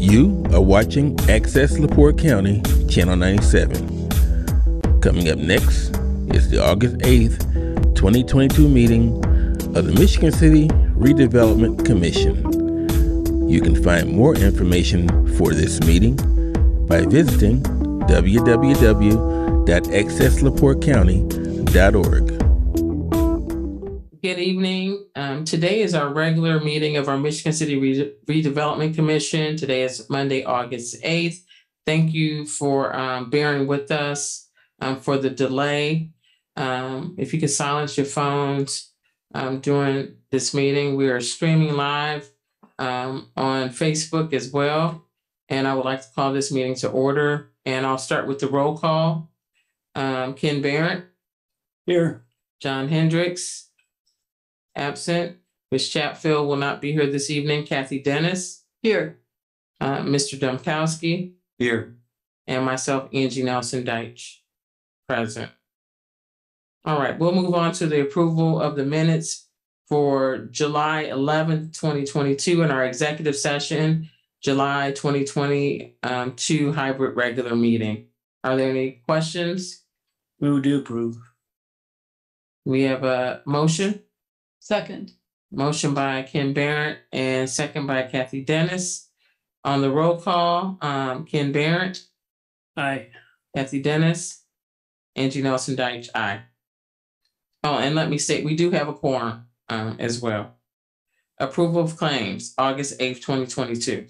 You are watching Access LaPorte County, Channel 97. Coming up next is the August 8th, 2022 meeting of the Michigan City Redevelopment Commission. You can find more information for this meeting by visiting www.accesslaportecounty.org. Good evening. Today is our regular meeting of our Michigan City Redevelopment Commission. Today is Monday, August 8th. Thank you for bearing with us for the delay. If you could silence your phones during this meeting. We are streaming live on Facebook as well. And I would like to call this meeting to order. And I'll start with the roll call. Ken Barrett. Here. John Hendricks. Absent. Ms. Chatfield will not be here this evening. Kathy Dennis. Here. Mr. Domkowski. Here. And myself, Angie Nelson Deitch. Present. All right, we'll move on to the approval of the minutes for July 11th, 2022 in our executive session, July 2022 hybrid regular meeting. Are there any questions? Move to approve. We have a motion. Second. Motion by Ken Barrett and second by Kathy Dennis. On the roll call, Ken Barrett. Aye. Kathy Dennis. Angie Nelson Deitch, aye. Oh, and let me state, we do have a quorum as well. Approval of claims, August 8th, 2022.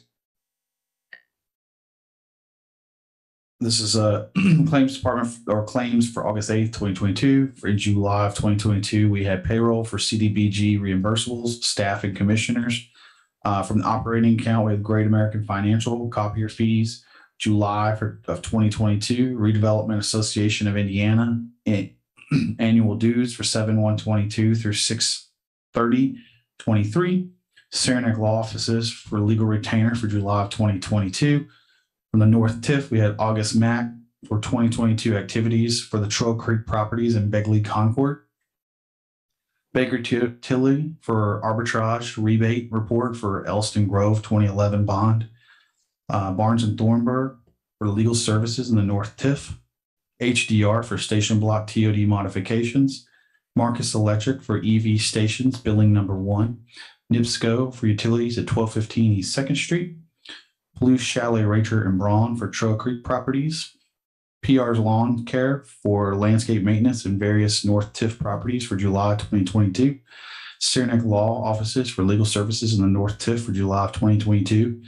This is a claims department or claims for August 8th, 2022. For July of 2022, we had payroll for CDBG reimbursables, staff and commissioners. From the operating account, we have Great American Financial, copier fees. July of 2022, Redevelopment Association of Indiana, annual dues for 7/1/22 through 6/30/23. Saranac Law Offices for legal retainer for July of 2022. From the North TIF, we had August MAC for 2022 activities for the Troll Creek properties in Begley Concord. Baker Tilly for arbitrage rebate report for Elston Grove 2011 bond. Barnes and Thornburg for legal services in the North TIF. HDR for station block TOD modifications. Marcus Electric for EV stations billing number 1. NIPSCO for utilities at 1215 East 2nd Street. Blue Chalet Racher and Braun for Trail Creek properties. PR's Lawn Care for landscape maintenance in various North TIF properties for July 2022. Saranac Law Offices for legal services in the North TIF for July of 2022.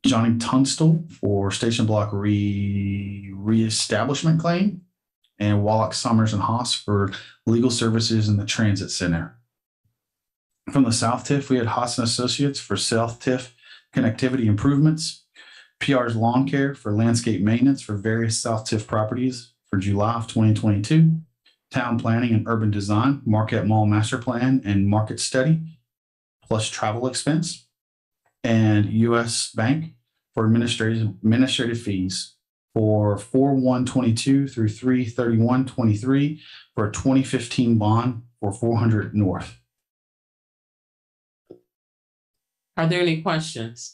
Johnny Tunstall for station block reestablishment claim. And Wallach, Summers, and Haas for legal services in the Transit Center. From the South TIF, we had Haas and Associates for South TIF connectivity improvements. PR's Lawn Care for landscape maintenance for various South TIF properties for July of 2022. Town Planning and Urban Design, Marquette Mall Master Plan and Market Study, plus travel expense. And U.S. Bank for administrative fees for 4/1/22 through 3/31/23 for a 2015 bond for 400 North. Are there any questions?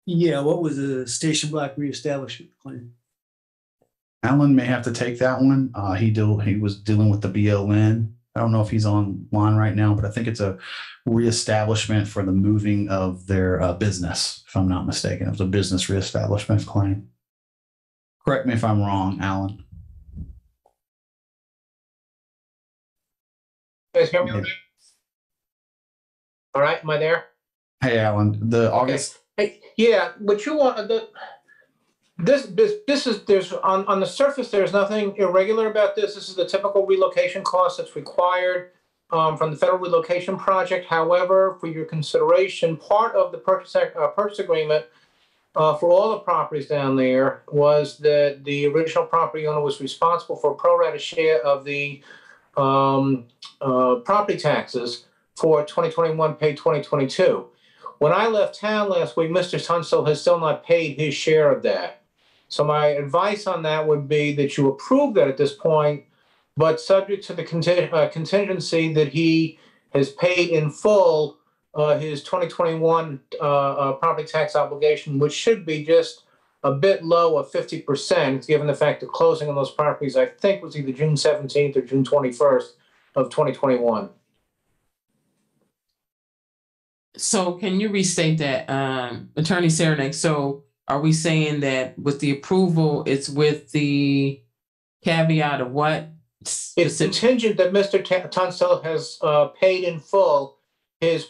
Yeah, what was the station block reestablishment claim? Alan may have to take that one. He was dealing with the BLN. I don't know if he's online right now, but I think it's a reestablishment for the moving of their business, if I'm not mistaken. It was a business reestablishment claim. Correct me if I'm wrong, Alan. You guys hear me? All right, am I there? Hey, Alan, the August. Hey, yeah, what you want, this is, there's, on the surface, there's nothing irregular about this. This is the typical relocation cost that's required from the federal relocation project. However, for your consideration, part of the purchase agreement for all the properties down there was that the original property owner was responsible for a pro rata share of the property taxes for 2021 paid 2022. When I left town last week, Mr. Tunstall has still not paid his share of that. So my advice on that would be that you approve that at this point, but subject to the contingency that he has paid in full his 2021 property tax obligation, which should be just a bit low of 50%, given the fact that closing on those properties, I think, was either June 17th or June 21st of 2021. So can you restate that, Attorney Saranac? So are we saying that with the approval, it's with the caveat of what? It's contingent that Mr. Tunstall has paid in full his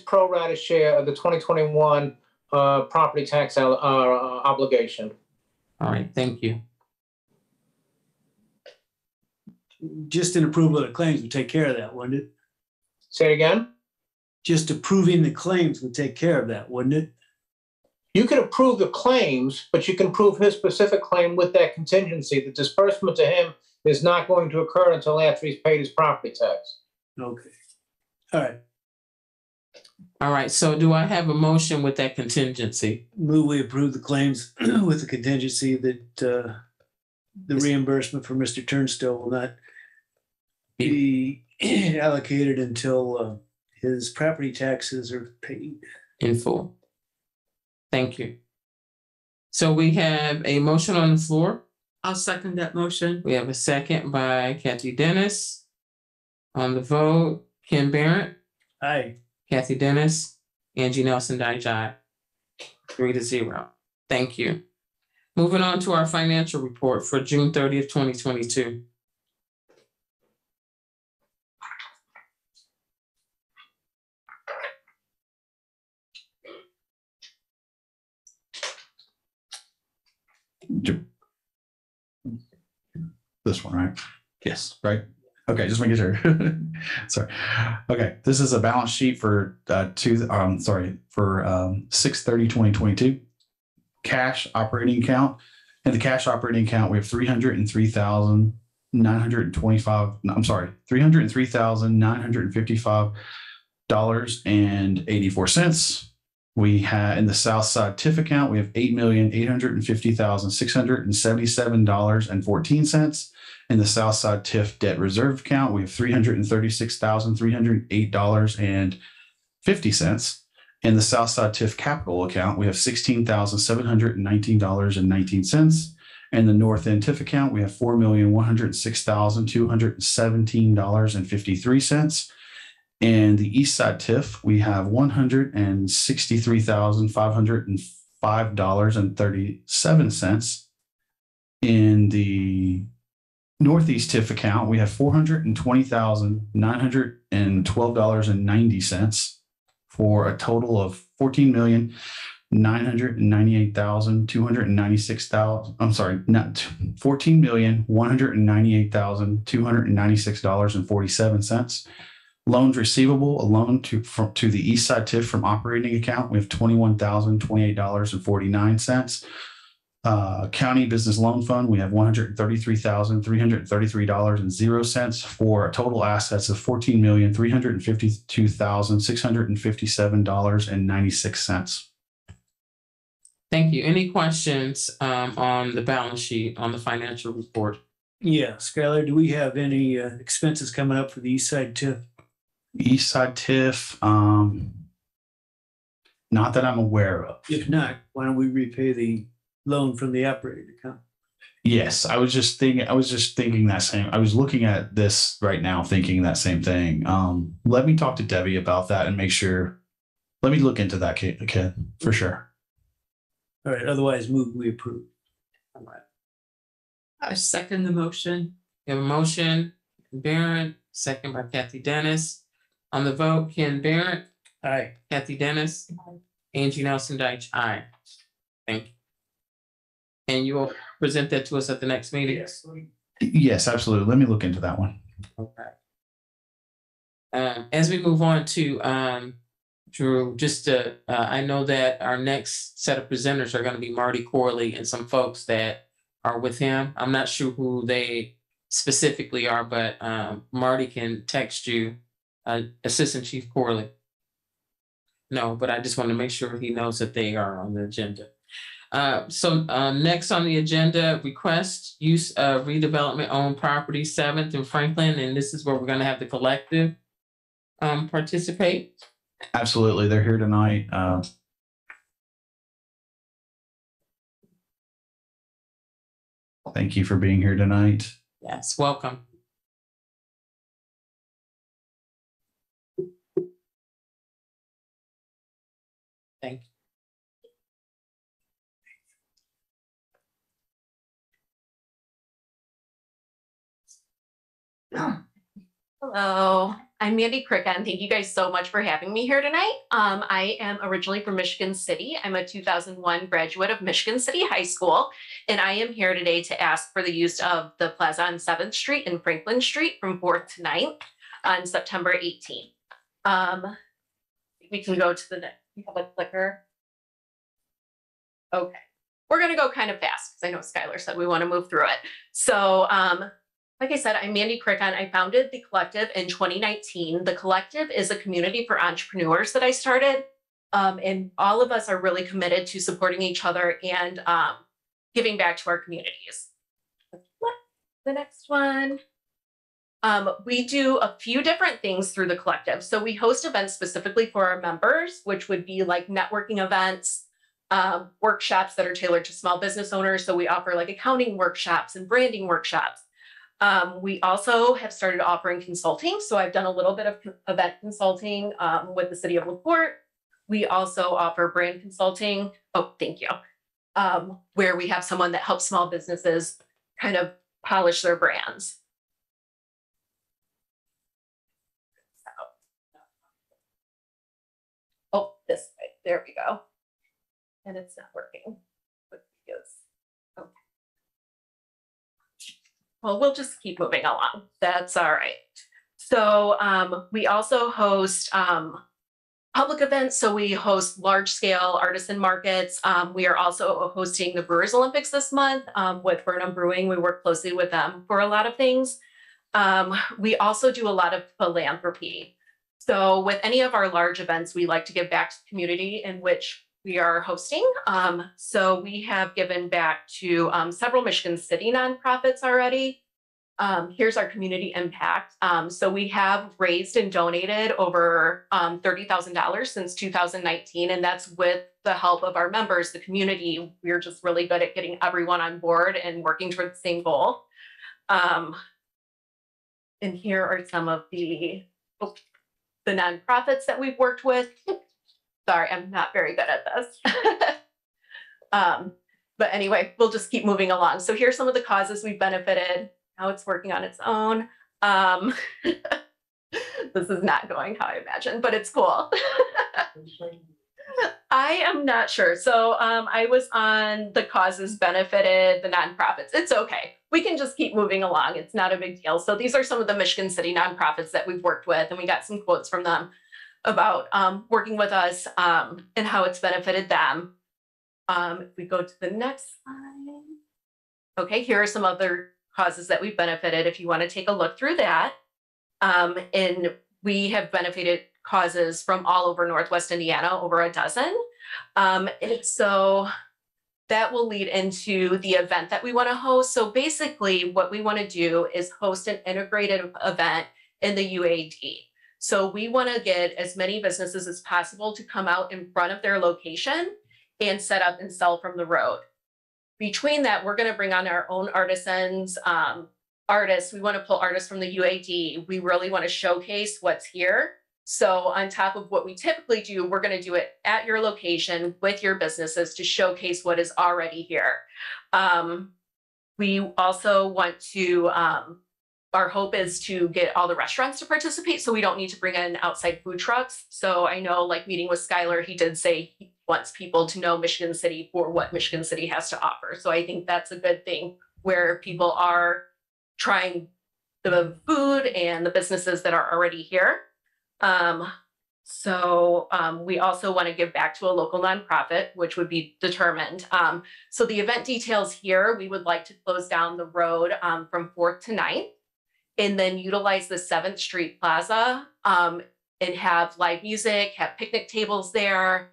pro rata share of the 2021 property tax obligation. All right, thank you. Just an approval of the claims would take care of that, wouldn't it? Say it again? Just approving the claims would take care of that, wouldn't it? You can approve the claims, but you can prove his specific claim with that contingency. The disbursement to him is not going to occur until after he's paid his property tax. Okay. All right. All right, so do I have a motion with that contingency? Move we approve the claims with the contingency that the reimbursement for Mr. Turnstile will not be allocated until his property taxes are paid in full. Thank you. So we have a motion on the floor. I'll second that motion. We have a second by Kathy Dennis. On the vote, Ken Barrett, Aye. Kathy Dennis, Angie Nelson Dijai, 3-0. Thank you. Moving on to our financial report for June 30th, 2022. This one, right? Yes, right? Okay, just making sure. Sorry. Okay, this is a balance sheet for 6/30/2022. Cash operating account. In the cash operating account, we have $303,955.84. We have in the South Side TIF account, we have $8,850,677.14. In the South Side TIF debt reserve account, we have $336,308.50. In the South Side TIF capital account, we have $16,719.19. In the North End TIF account, we have $4,106,217.53. And the East Side TIF, we have $163,505.37. In the Northeast TIF account, we have $420,912.90 for a total of $14,198,296.47. Loans receivable, a loan to the East Side TIF from operating account, we have $21,028.49. County Business Loan Fund, we have $133,333.00 for a total assets of $14,352,657.96. Thank you. Any questions on the balance sheet, on the financial report? Yeah, Skylar, do we have any expenses coming up for the East Side TIF? East Side TIF, not that I'm aware of. If not, why don't we repay the loan from the operating account? Yes, I was just thinking that same. I was looking at this right now, thinking that same thing. Let me talk to Debbie about that and make sure. Let me look into that, kid, for sure. All right. Otherwise, move we approve. All right. I second the motion. We have a motion, Barrett, second by Kathy Dennis. On the vote, Ken Barrett, Aye. Kathy Dennis, Angie Nelson Deitch, aye. Thank you. And you will present that to us at the next meeting? Yes, absolutely. Let me look into that one. Okay. As we move on to Drew, I know that our next set of presenters are going to be Marty Corley and some folks that are with him. I'm not sure who they specifically are, but Marty can text you, Assistant Chief Corley. No, but I just want to make sure he knows that they are on the agenda. So next on the agenda, request use of redevelopment owned property 7th and Franklin, and this is where we're going to have the collective participate. Absolutely. They're here tonight. Thank you for being here tonight. Yes, welcome. Thank you. Hello, I'm Mandy Cricken. Thank you guys so much for having me here tonight. I am originally from Michigan City. I'm a 2001 graduate of Michigan City High School, and I am here today to ask for the use of the plaza on 7th Street and Franklin Street from 4th to 9th on September 18th. We can go to the next. You have a clicker? Okay, we're gonna go kind of fast because I know Skylar said we want to move through it. So like I said, I'm Mandy Cricken. I founded the collective in 2019. The collective is a community for entrepreneurs that I started. And all of us are really committed to supporting each other and giving back to our communities. The next one. We do a few different things through the collective. So we host events specifically for our members, which would be like networking events, workshops that are tailored to small business owners. So we offer like accounting workshops and branding workshops. We also have started offering consulting. So I've done a little bit of event consulting with the city of LaPorte. We also offer brand consulting. Oh, thank you. Where we have someone that helps small businesses kind of polish their brands. Oh, this way. There we go. And it's not working. Okay. Well, we'll just keep moving along. That's all right. So we also host public events. So we host large scale artisan markets. We are also hosting the Brewers Olympics this month with Burnham Brewing. We work closely with them for a lot of things. We also do a lot of philanthropy. So with any of our large events, we like to give back to the community in which we are hosting. So we have given back to several Michigan City nonprofits already. Here's our community impact. So we have raised and donated over $30,000 since 2019, and that's with the help of our members, the community. We're just really good at getting everyone on board and working toward the same goal. And here are some of the nonprofits that we've worked with. Sorry, I'm not very good at this. But anyway, we'll just keep moving along. So here's some of the causes we've benefited. Now it's working on its own. This is not going how I imagined, but it's cool. I am not sure. So I was on the causes benefited, the nonprofits. It's okay. We can just keep moving along. It's not a big deal. So these are some of the Michigan City nonprofits that we've worked with, and we got some quotes from them about working with us and how it's benefited them. If we go to the next slide. Okay, here are some other causes that we've benefited if you want to take a look through that. And we have benefited causes from all over Northwest Indiana, over a dozen. And so that will lead into the event that we want to host. So basically what we want to do is host an integrated event in the UAD. So we want to get as many businesses as possible to come out in front of their location and set up and sell from the road. Between that, we're going to bring on our own artisans, artists. We want to pull artists from the UAD. We really want to showcase what's here. So on top of what we typically do, we're going to do it at your location with your businesses to showcase what is already here. We also want to, our hope is to get all the restaurants to participate, so we don't need to bring in outside food trucks. So I know, like meeting with Skylar, he did say he wants people to know Michigan City for what Michigan City has to offer. So I think that's a good thing where people are trying the food and the businesses that are already here. We also want to give back to a local nonprofit, which would be determined. So the event details here, we would like to close down the road from 4th to 9th. And then utilize the 7th Street Plaza and have live music, have picnic tables there.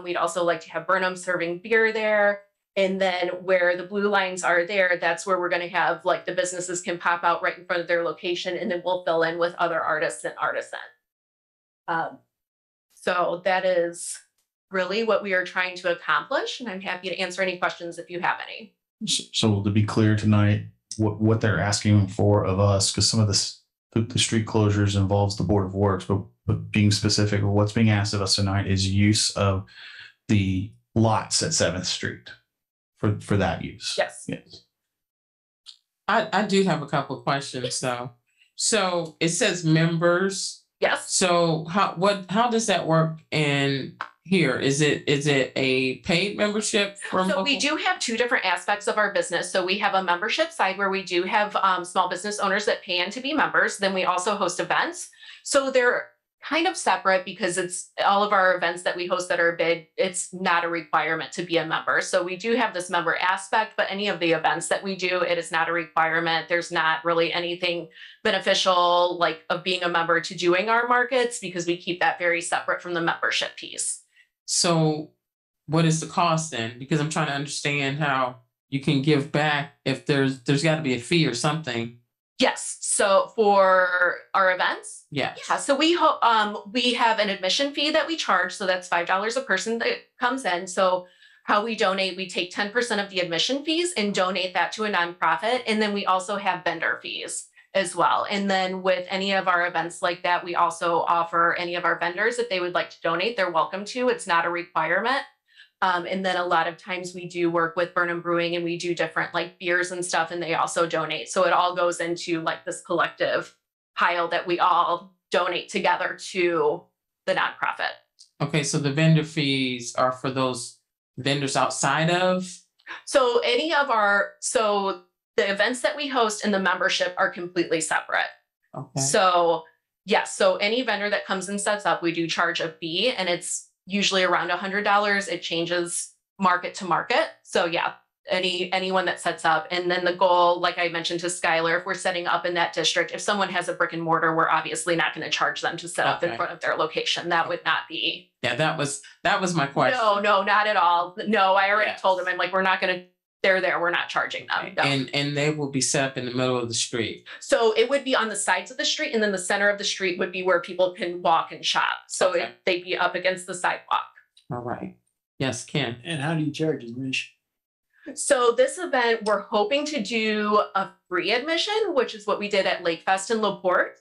We'd also like to have Burnham serving beer there. And then where the blue lines are there, that's where we're going to have like the businesses can pop out right in front of their location, and then we'll fill in with other artists and artisans. So that is really what we are trying to accomplish. And I'm happy to answer any questions if you have any. So to be clear tonight, what they're asking for of us, because some of this, the street closures involves the Board of Works, but being specific, what's being asked of us tonight is use of the lots at 7th Street for that use. Yes. Yes. I do have a couple of questions though. So it says members. Yes. So how does that work in here? Is it a paid membership from? So we do have two different aspects of our business. So we have a membership side where we do have small business owners that pay in to be members. Then we also host events. So they're kind of separate because it's all of our events that we host that are big. It's not a requirement to be a member. So we do have this member aspect, but any of the events that we do, it is not a requirement. There's not really anything beneficial like of being a member to doing our markets because we keep that very separate from the membership piece. So what is the cost then? Because I'm trying to understand how you can give back if there's got to be a fee or something. Yes. So for our events, Yeah. so we have an admission fee that we charge. So that's $5 a person that comes in. So how we donate, we take 10% of the admission fees and donate that to a nonprofit. And then we also have vendor fees as well. And then with any of our events like that, we also offer any of our vendors, if they would like to donate, they're welcome to. It's not a requirement. And then a lot of times we do work with Burnham Brewing and we do different like beers and stuff, and they also donate. So it all goes into like this collective pile that we all donate together to the nonprofit. Okay, so the vendor fees are for those vendors outside of? So so the events that we host and the membership are completely separate. Okay. So yes, so any vendor that comes and sets up, we do charge a fee, and it's usually around $100. It changes market to market. So yeah, anyone that sets up. And then the goal, like I mentioned to Skylar, if we're setting up in that district, if someone has a brick and mortar, we're obviously not going to charge them to set up in front of their location. That would not be. Yeah, that was my question. No, not at all. No, I already told them, I'm like, we're not going to, they're there, we're not charging them. No. And they will be set up in the middle of the street. So it would be on the sides of the street, and then the center of the street would be where people can walk and shop. So they'd be up against the sidewalk. All right. Yes, Ken. And how do you charge admission? So this event, we're hoping to do a free admission, which is what we did at Lake Fest in LaPorte.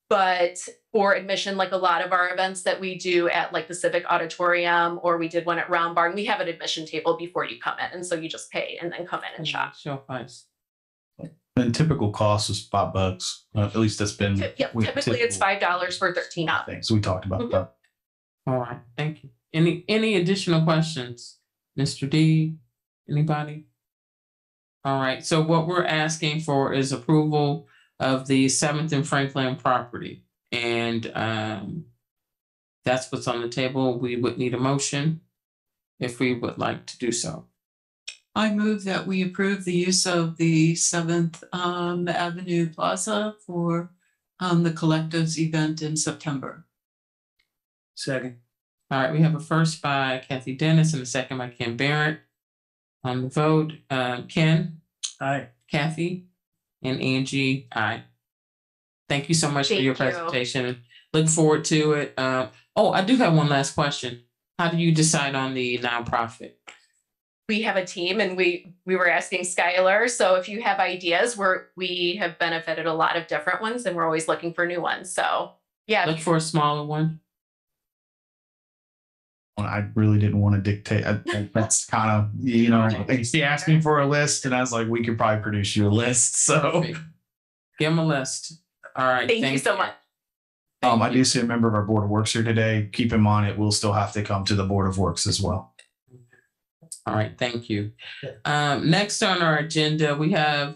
But for admission, like a lot of our events that we do at like the Civic Auditorium, or we did one at Round Barn, we have an admission table before you come in. And so you just pay and then come in and shop. Show price. And typical cost is $5. At least that's been. Typically it's $5 for 13 up. So we talked about that. All right, thank you. Any additional questions? Mr. D, anybody? All right, so what we're asking for is approval of the 7th and Franklin property. And that's what's on the table. We would need a motion if we would like to do so. I move that we approve the use of the 7th Avenue Plaza for the Collectives event in September. Second. All right, we have a first by Kathy Dennis and a second by Ken Barrett. On the vote, Ken? Aye. Kathy? And Angie? Aye. Thank you so much for your presentation. Look forward to it. I do have one last question. How do you decide on the nonprofit? We have a team, and we were asking Skylar. So if you have ideas, we have benefited a lot of different ones, and we're always looking for new ones. So yeah. Look for a smaller one. I really didn't want to dictate. That's kind of, he asked me for a list and I was like, we could probably produce you a list. So give him a list. All right. Thank you so much. I do see a member of our Board of Works here today. Keep in mind, it will still have to come to the Board of Works as well. All right. Thank you. Next on our agenda, we have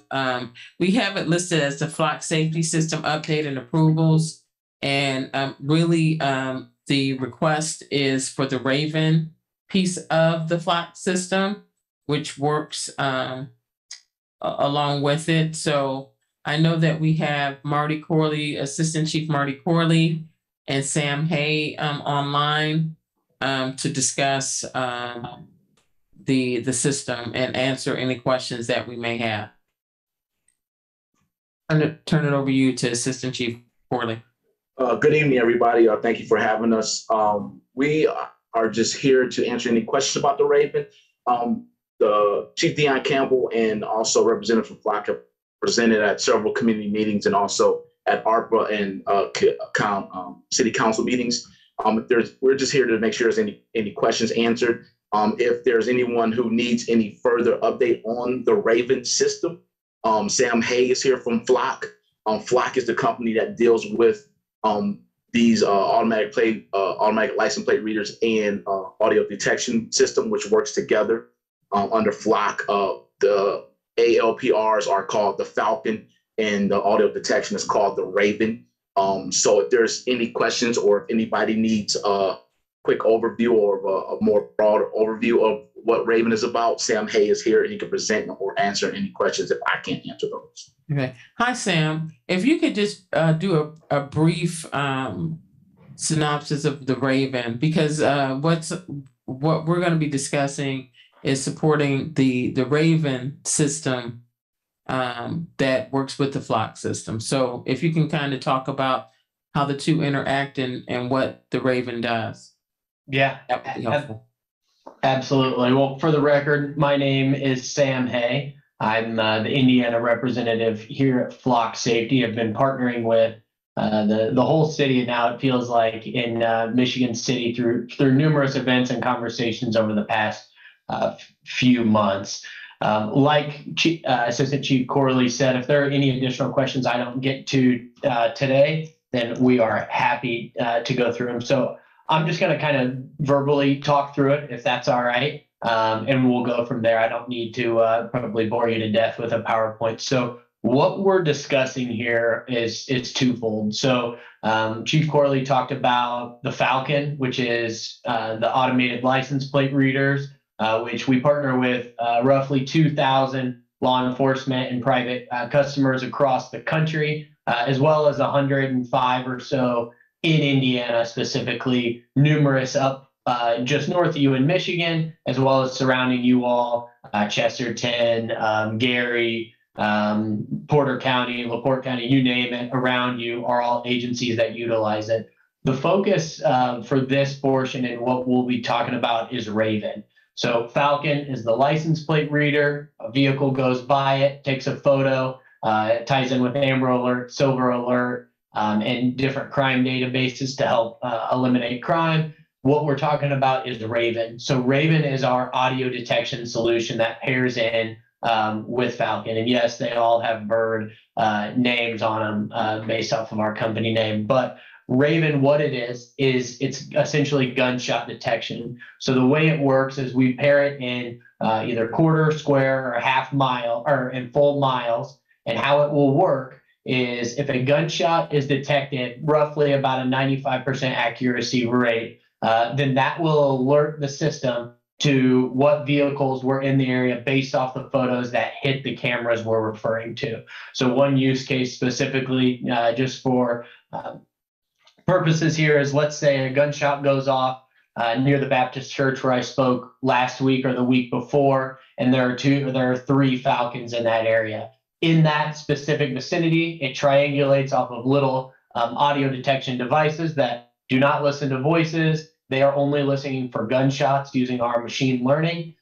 it listed as the flock safety system update and approvals. And the request is for the Raven piece of the flock system, which works along with it. So I know that we have Marty Corley, Assistant Chief Marty Corley, and Sam Hay online to discuss the system and answer any questions that we may have. Turn it over to you to Assistant Chief Corley. Good evening, everybody. Thank you for having us. We are just here to answer any questions about the Raven. The Chief Dion Campbell and also Representative from Flock have presented at several community meetings and also at ARPA and city council meetings. We're just here to make sure there's any questions answered. If there's anyone who needs any further update on the Raven system, Sam Hay is here from Flock. Flock is the company that deals with these automatic license plate readers and audio detection system, which works together under Flock. The ALPRs are called the Falcon, and the audio detection is called the Raven. So if there's any questions or if anybody needs a quick overview or a more broad overview of what Raven is about, Sam Hay is here and he can present or answer any questions if I can't answer those. Okay. Hi, Sam. If you could just do a brief synopsis of the Raven, because what we're going to be discussing is supporting the Raven system that works with the Flock system. So if you can kind of talk about how the two interact and what the Raven does. Yeah, that would be helpful. Absolutely. Well, for the record, my name is Sam Hay. I'm the Indiana representative here at Flock Safety. I've been partnering with the whole city now, it feels like, in Michigan City through numerous events and conversations over the past few months. Like Assistant Chief Corley said, if there are any additional questions I don't get to today, then we are happy to go through them. So I'm just going to kind of verbally talk through it, if that's all right. And we'll go from there. I don't need to probably bore you to death with a PowerPoint. So what we're discussing here is twofold. So Chief Corley talked about the Falcon, which is the automated license plate readers, which we partner with roughly 2,000 law enforcement and private customers across the country, as well as 105 or so in Indiana, specifically numerous up just north of you in Michigan, as well as surrounding you all, Chesterton, Gary, Porter County, LaPorte County, you name it, around you are all agencies that utilize it. The focus for this portion and what we'll be talking about is Raven. So Falcon is the license plate reader. A vehicle goes by it, takes a photo, it ties in with Amber Alert, Silver Alert, and different crime databases to help eliminate crime. What we're talking about is Raven. So Raven is our audio detection solution that pairs in with Falcon. And yes, they all have bird names on them based off of our company name. But Raven, what it is it's essentially gunshot detection. So the way it works is we pair it in either quarter, square, or half mile, or in full miles. And how it will work is if a gunshot is detected roughly about a 95% accuracy rate, then that will alert the system to what vehicles were in the area based off the photos that hit the cameras we're referring to. So one use case specifically, just for purposes here, is let's say a gunshot goes off near the Baptist church where I spoke last week or the week before, and there are 3 Falcons in that area. In that specific vicinity, it triangulates off of little audio detection devices that do not listen to voices. They are only listening for gunshots using our machine learning.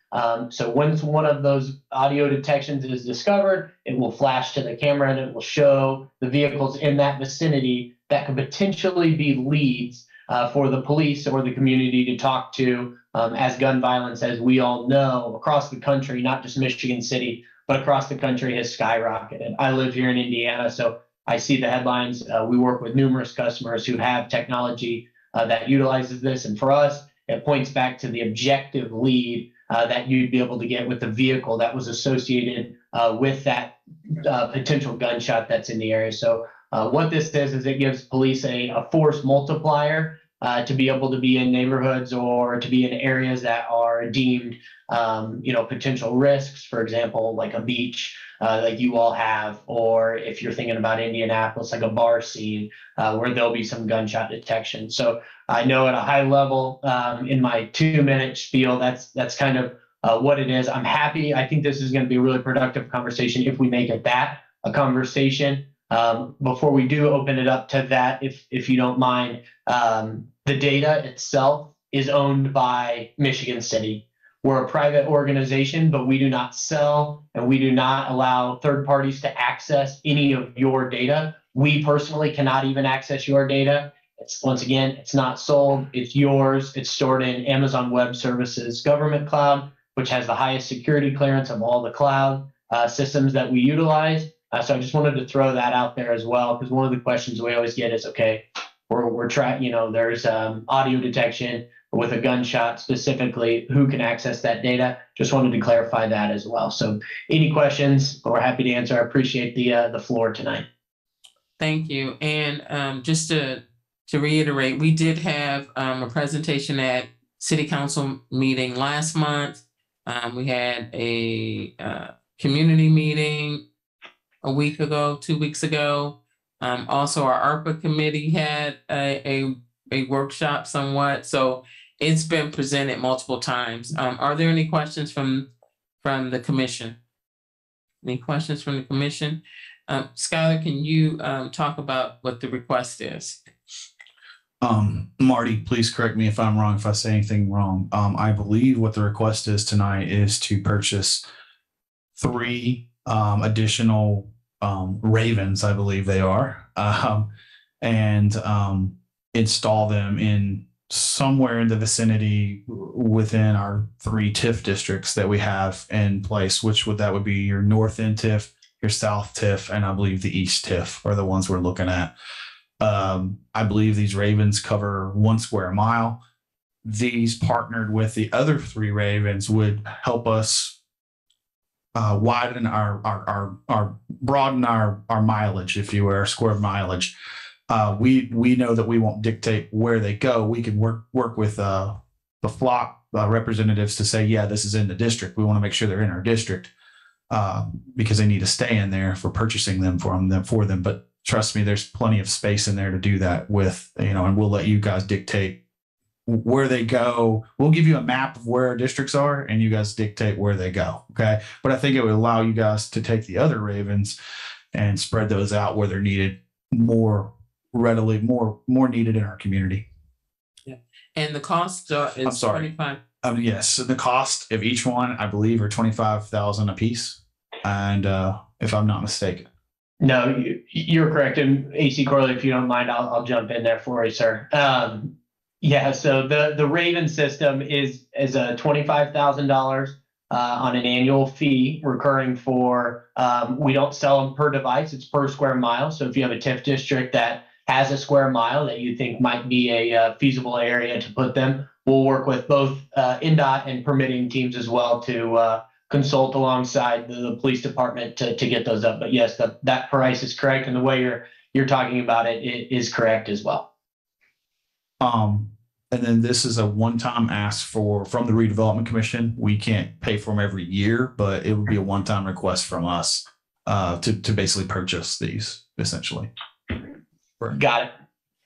So once one of those audio detections is discovered, it will flash to the camera and it will show the vehicles in that vicinity that could potentially be leads for the police or the community to talk to, as gun violence, as we all know, across the country, not just Michigan City, but across the country, has skyrocketed. I live here in Indiana, so I see the headlines. We work with numerous customers who have technology that utilizes this. And for us, it points back to the objective lead that you'd be able to get with the vehicle that was associated with that potential gunshot that's in the area. So what this does is it gives police a force multiplier to be able to be in neighborhoods or to be in areas that are deemed potential risks, for example, like a beach like you all have, or if you're thinking about Indianapolis, like a bar scene where there'll be some gunshot detection. So I know at a high level, in my 2-minute spiel, that's kind of what it is. I'm happy. I think this is going to be a really productive conversation if we make it that, a conversation. Before we do open it up to that, if you don't mind, the data itself is owned by Michigan City. We're a private organization, but we do not sell and we do not allow third parties to access any of your data. We personally cannot even access your data. It's, once again, it's not sold, it's yours. It's stored in Amazon Web Services government cloud, which has the highest security clearance of all the cloud systems that we utilize. So I just wanted to throw that out there as well, because one of the questions we always get is, okay, we're trying, there's audio detection with a gunshot specifically, who can access that data? Just wanted to clarify that as well. So any questions, we're happy to answer. I appreciate the floor tonight. Thank you. And just to reiterate, we did have a presentation at City Council meeting last month. We had a community meeting a week ago, 2 weeks ago. Also, our ARPA committee had a workshop somewhat. So it's been presented multiple times. Are there any questions from the commission? Any questions from the commission? Skylar, can you talk about what the request is? Marty, please correct me if I'm wrong, if I say anything wrong. I believe what the request is tonight is to purchase 3 additional Ravens, I believe they are, and install them in somewhere in the vicinity within our 3 TIF districts that we have in place, that would be your North End TIF, your South TIF, and I believe the East TIF are the ones we're looking at. I believe these Ravens cover 1 square mile. These partnered with the other 3 Ravens would help us broaden our mileage, if you will, our square mileage. We know that we won't dictate where they go. We can work with the flock representatives to say, yeah, this is in the district. We want to make sure they're in our district because they need to stay in there for purchasing them for them. But trust me, there's plenty of space in there to do that with, and we'll let you guys dictate where they go. We'll give you a map of where our districts are and you guys dictate where they go. Okay. But I think it would allow you guys to take the other Ravens and spread those out where they're needed more readily, more needed in our community. Yeah. And the cost is I'm sorry. 25. Yes. So the cost of each one, I believe, are $25,000 a piece. And if I'm not mistaken. No, you're correct. And AC Corley, if you don't mind, I'll jump in there for you, sir. Yeah, so the Raven system is a $25,000 on an annual fee recurring for, we don't sell them per device, it's per square mile. So if you have a TIF district that has a square mile that you think might be a feasible area to put them, we'll work with both NDOT and permitting teams as well to consult alongside the police department to get those up. But yes, that price is correct. And the way you're talking about it is correct as well. And then this is a one-time ask from the Redevelopment Commission. We can't pay for them every year, but it would be a one-time request from us to basically purchase these essentially. Got it.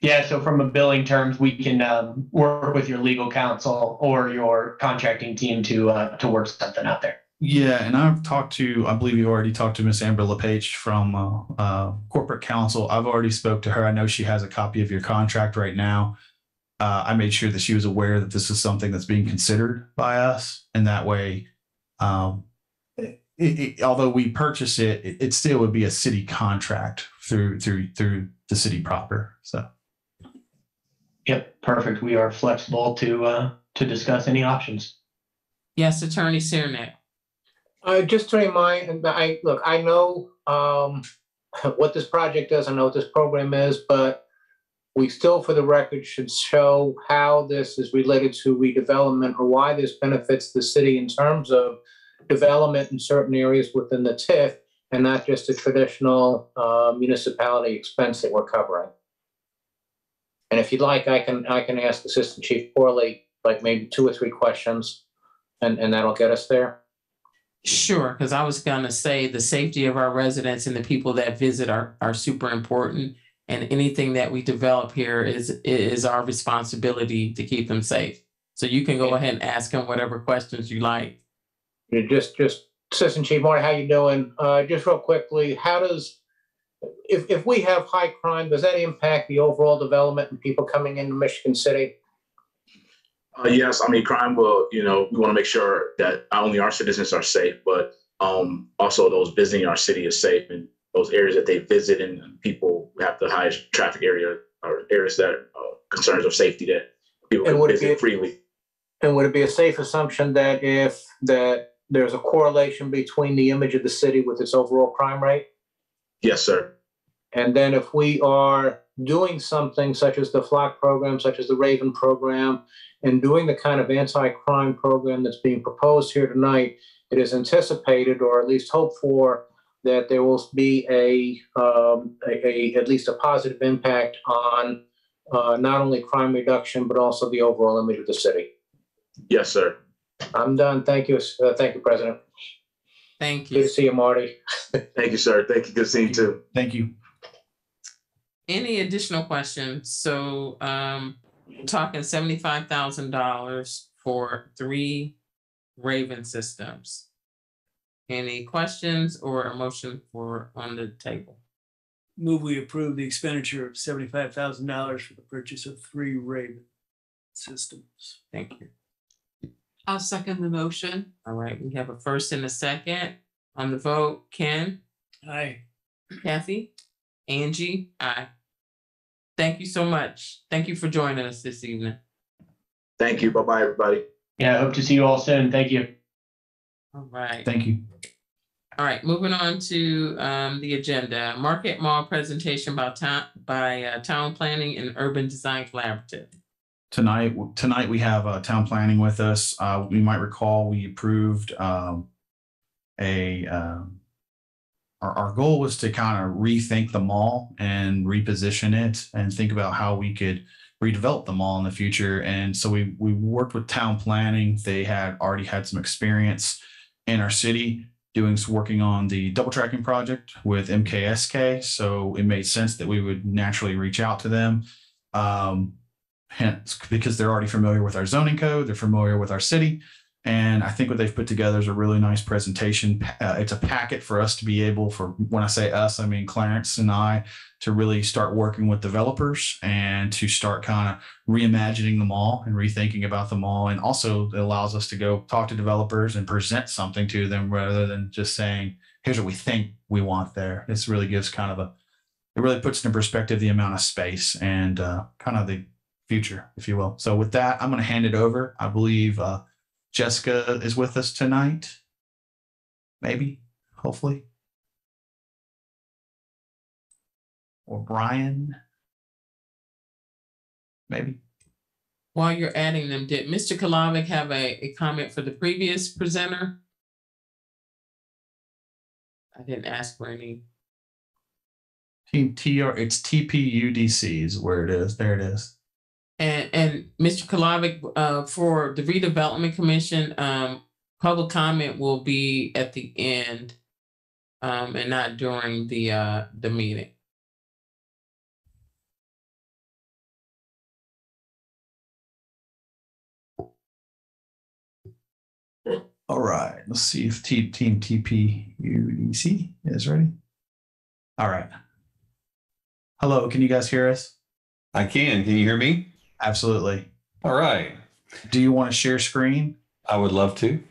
Yeah. So from a billing terms, we can work with your legal counsel or your contracting team to work something out there. Yeah, and I believe you already talked to Miss Amber LePage from corporate counsel. I've already spoke to her. I know she has a copy of your contract right now. I made sure that she was aware that this is something that's being considered by us. And that way, although we purchase it, it still would be a city contract through the city proper. So. Yep. Perfect. We are flexible to discuss any options. Yes, Attorney Cernak. Just to remind, I know what this project is, I know what this program is, but we still, for the record, should show how this is related to redevelopment or why this benefits the city in terms of development in certain areas within the TIF and not just a traditional municipality expense that we're covering. And if you'd like, I can ask Assistant Chief Corley like maybe 2 or 3 questions and that'll get us there. Sure, because I was going to say the safety of our residents and the people that visit are super important. And anything that we develop here is our responsibility to keep them safe. So you can go ahead and ask them whatever questions you like. Just Assistant Chief Marty, how you doing? Just real quickly, how does if we have high crime, does that impact the overall development and people coming into Michigan City? Yes, I mean, crime will, we want to make sure that not only our citizens are safe, but also those visiting our city is safe, and those areas that they visit and people have the highest traffic area or areas that are concerns of safety that people can visit freely. And would it be a safe assumption that there's a correlation between the image of the city with its overall crime rate? Yes, sir. And then if we are doing something such as the Flock program, such as the Raven program, and doing the kind of anti-crime program that's being proposed here tonight, it is anticipated, or at least hoped for, that there will be at least a positive impact on not only crime reduction, but also the overall image of the city. Yes, sir. I'm done. Thank you. Thank you, President. Thank you. Good to see you, Marty. Thank you, sir. Thank you. Good seeing you too. Thank you. Any additional questions? So talking $75,000 for 3 Raven systems. Any questions or a motion on the table? Move we approve the expenditure of $75,000 for the purchase of 3 Raven systems. Thank you. I'll second the motion. All right, we have a first and a second on the vote. Ken? Aye. Kathy? Angie? Aye. Thank you so much. Thank you for joining us this evening. Thank you. Bye-bye, everybody. Yeah, I hope to see you all soon. Thank you. All right. Thank you. All right, moving on to the agenda. Market Mall presentation by Town Planning and Urban Design Collaborative. Tonight we have town planning with us. We might recall we approved our goal was to kind of rethink the mall and reposition it and think about how we could redevelop the mall in the future. And so we worked with town planning. They had already had some experience in our city working on the double tracking project with MKSK. So it made sense that we would naturally reach out to them. Hence, because they're already familiar with our zoning code, they're familiar with our city. And I think what they've put together is a really nice presentation. It's a packet for us to be able, when I say us, I mean Clarence and I, to really start working with developers and to start kind of reimagining the mall and rethinking about the mall. And also it allows us to go talk to developers and present something to them rather than just saying, here's what we think we want there. This really gives it really puts into perspective the amount of space and kind of the future, if you will. So with that, I'm going to hand it over. I believe Jessica is with us tonight. Maybe, hopefully. Or Brian. Maybe. While you're adding them, did Mr. Kalavic have a comment for the previous presenter? I didn't ask for any. Team TR, it's TPUDC is where it is. There it is. And Mr. Kalavic, for the Redevelopment Commission, public comment will be at the end and not during the meeting. All right, let's see if team TPUDC is ready. All right. Hello, can you guys hear us? I can. Can you hear me? Absolutely. All right. Do you want to share screen? I would love to.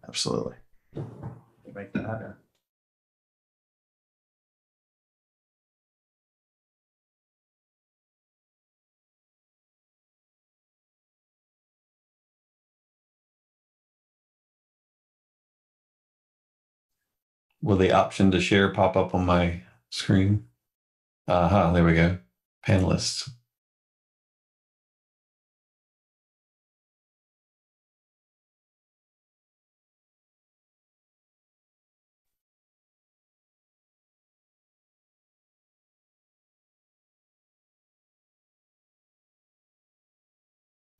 Absolutely. Make that happen. Will the option to share pop up on my screen? There we go. Panelists.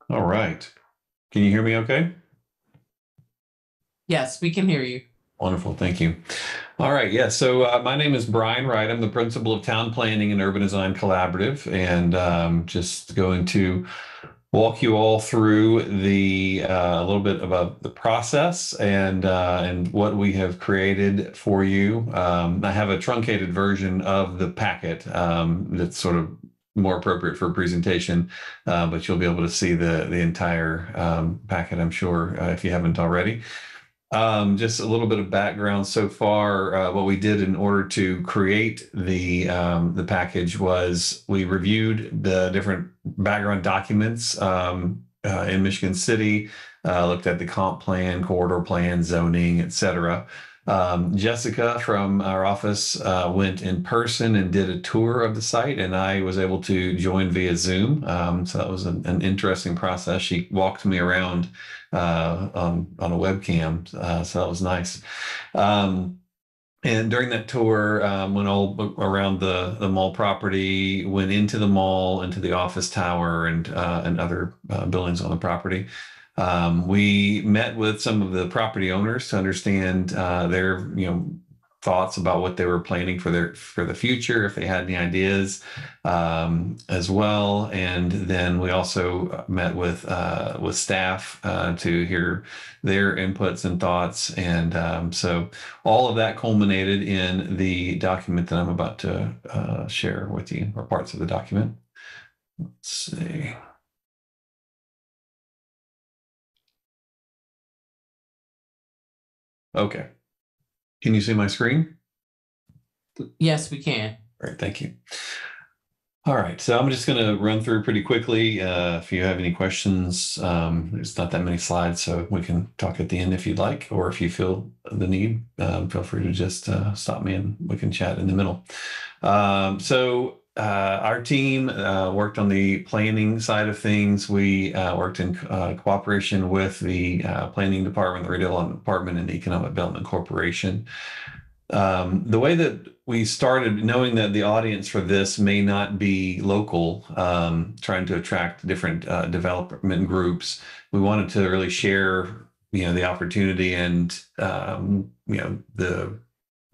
All right. Can you hear me okay? Yes, we can hear you. Wonderful. Thank you. All right. Yeah. So my name is Brian Wright. I'm the principal of Town Planning and Urban Design Collaborative, and just going to walk you all through the a little bit about the process and what we have created for you. I have a truncated version of the packet that's sort of more appropriate for a presentation, but you'll be able to see the entire packet, I'm sure, if you haven't already. Just a little bit of background so far. What we did in order to create the package was we reviewed the different background documents in Michigan City, looked at the comp plan, corridor plan, zoning, etc. Jessica from our office went in person and did a tour of the site, and I was able to join via Zoom. So that was an interesting process. She walked me around on a webcam, so that was nice. And during that tour, went all around the mall property, went into the mall, into the office tower, and other buildings on the property. We met with some of the property owners to understand their thoughts about what they were planning for the future, if they had any ideas as well. And then we also met with staff to hear their inputs and thoughts. And so all of that culminated in the document that I'm about to share with you, or parts of the document. Let's see. Okay. Can you see my screen? Yes, we can. Great, thank you. All right, so I'm just going to run through pretty quickly. If you have any questions, there's not that many slides, so we can talk at the end if you'd like, or if you feel the need, feel free to just stop me and we can chat in the middle. Our team worked on the planning side of things. We worked in cooperation with the planning department, the redevelopment department, and the Economic Development Corporation. The way that we started, knowing that the audience for this may not be local, trying to attract different development groups, we wanted to really share, the opportunity and, the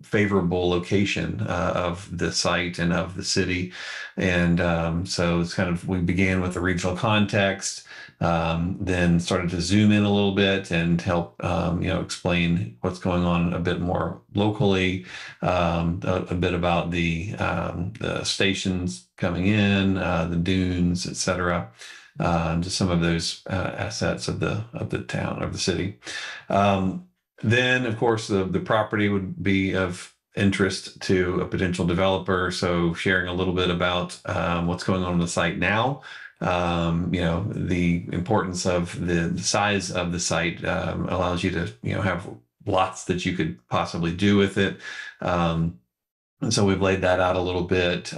favorable location of the site and of the city. And so it's we began with the regional context, then started to zoom in a little bit and help explain what's going on a bit more locally, a bit about the stations coming in, the dunes, etc. Just some of those assets of the town, of the city. Then, of course, the property would be of interest to a potential developer. So sharing a little bit about what's going on the site now, the importance of the size of the site allows you to, have lots that you could possibly do with it. And so we've laid that out a little bit,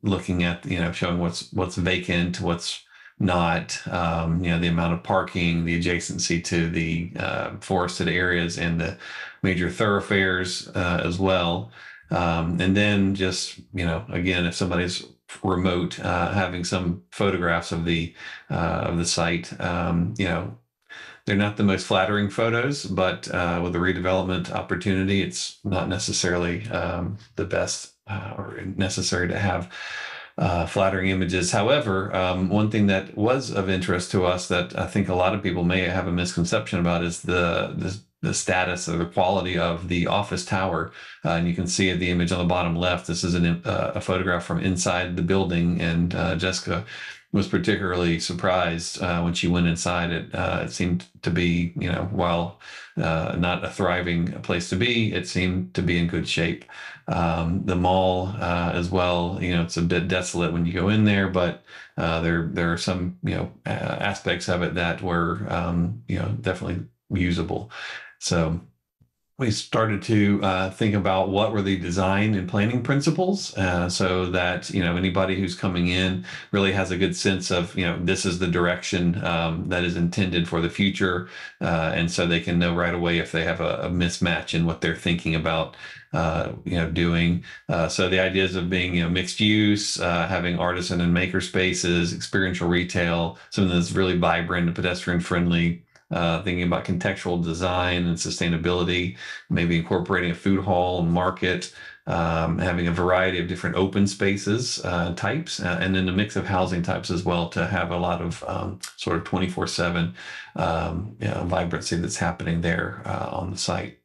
looking at, showing what's vacant, what's not, the amount of parking, the adjacency to the forested areas and the major thoroughfares as well. And then just, again, if somebody's remote, having some photographs of the site, they're not the most flattering photos, but with a redevelopment opportunity, it's not necessarily the best or necessary to have flattering images. However, one thing that was of interest to us that I think a lot of people may have a misconception about is the status or the quality of the office tower. And you can see the image on the bottom left. This is a photograph from inside the building, and Jessica was particularly surprised when she went inside it. It seemed to be, while not a thriving place to be, it seemed to be in good shape. The mall as well, it's a bit desolate when you go in there, but there are some, aspects of it that were, definitely usable. So we started to think about what were the design and planning principles, so that anybody who's coming in really has a good sense of this is the direction that is intended for the future, and so they can know right away if they have a mismatch in what they're thinking about doing. So the ideas of being mixed use, having artisan and maker spaces, experiential retail, something that's really vibrant and pedestrian friendly. Thinking about contextual design and sustainability, maybe incorporating a food hall and market, having a variety of different open spaces types, and then a mix of housing types as well to have a lot of sort of 24/7 vibrancy that's happening there on the site.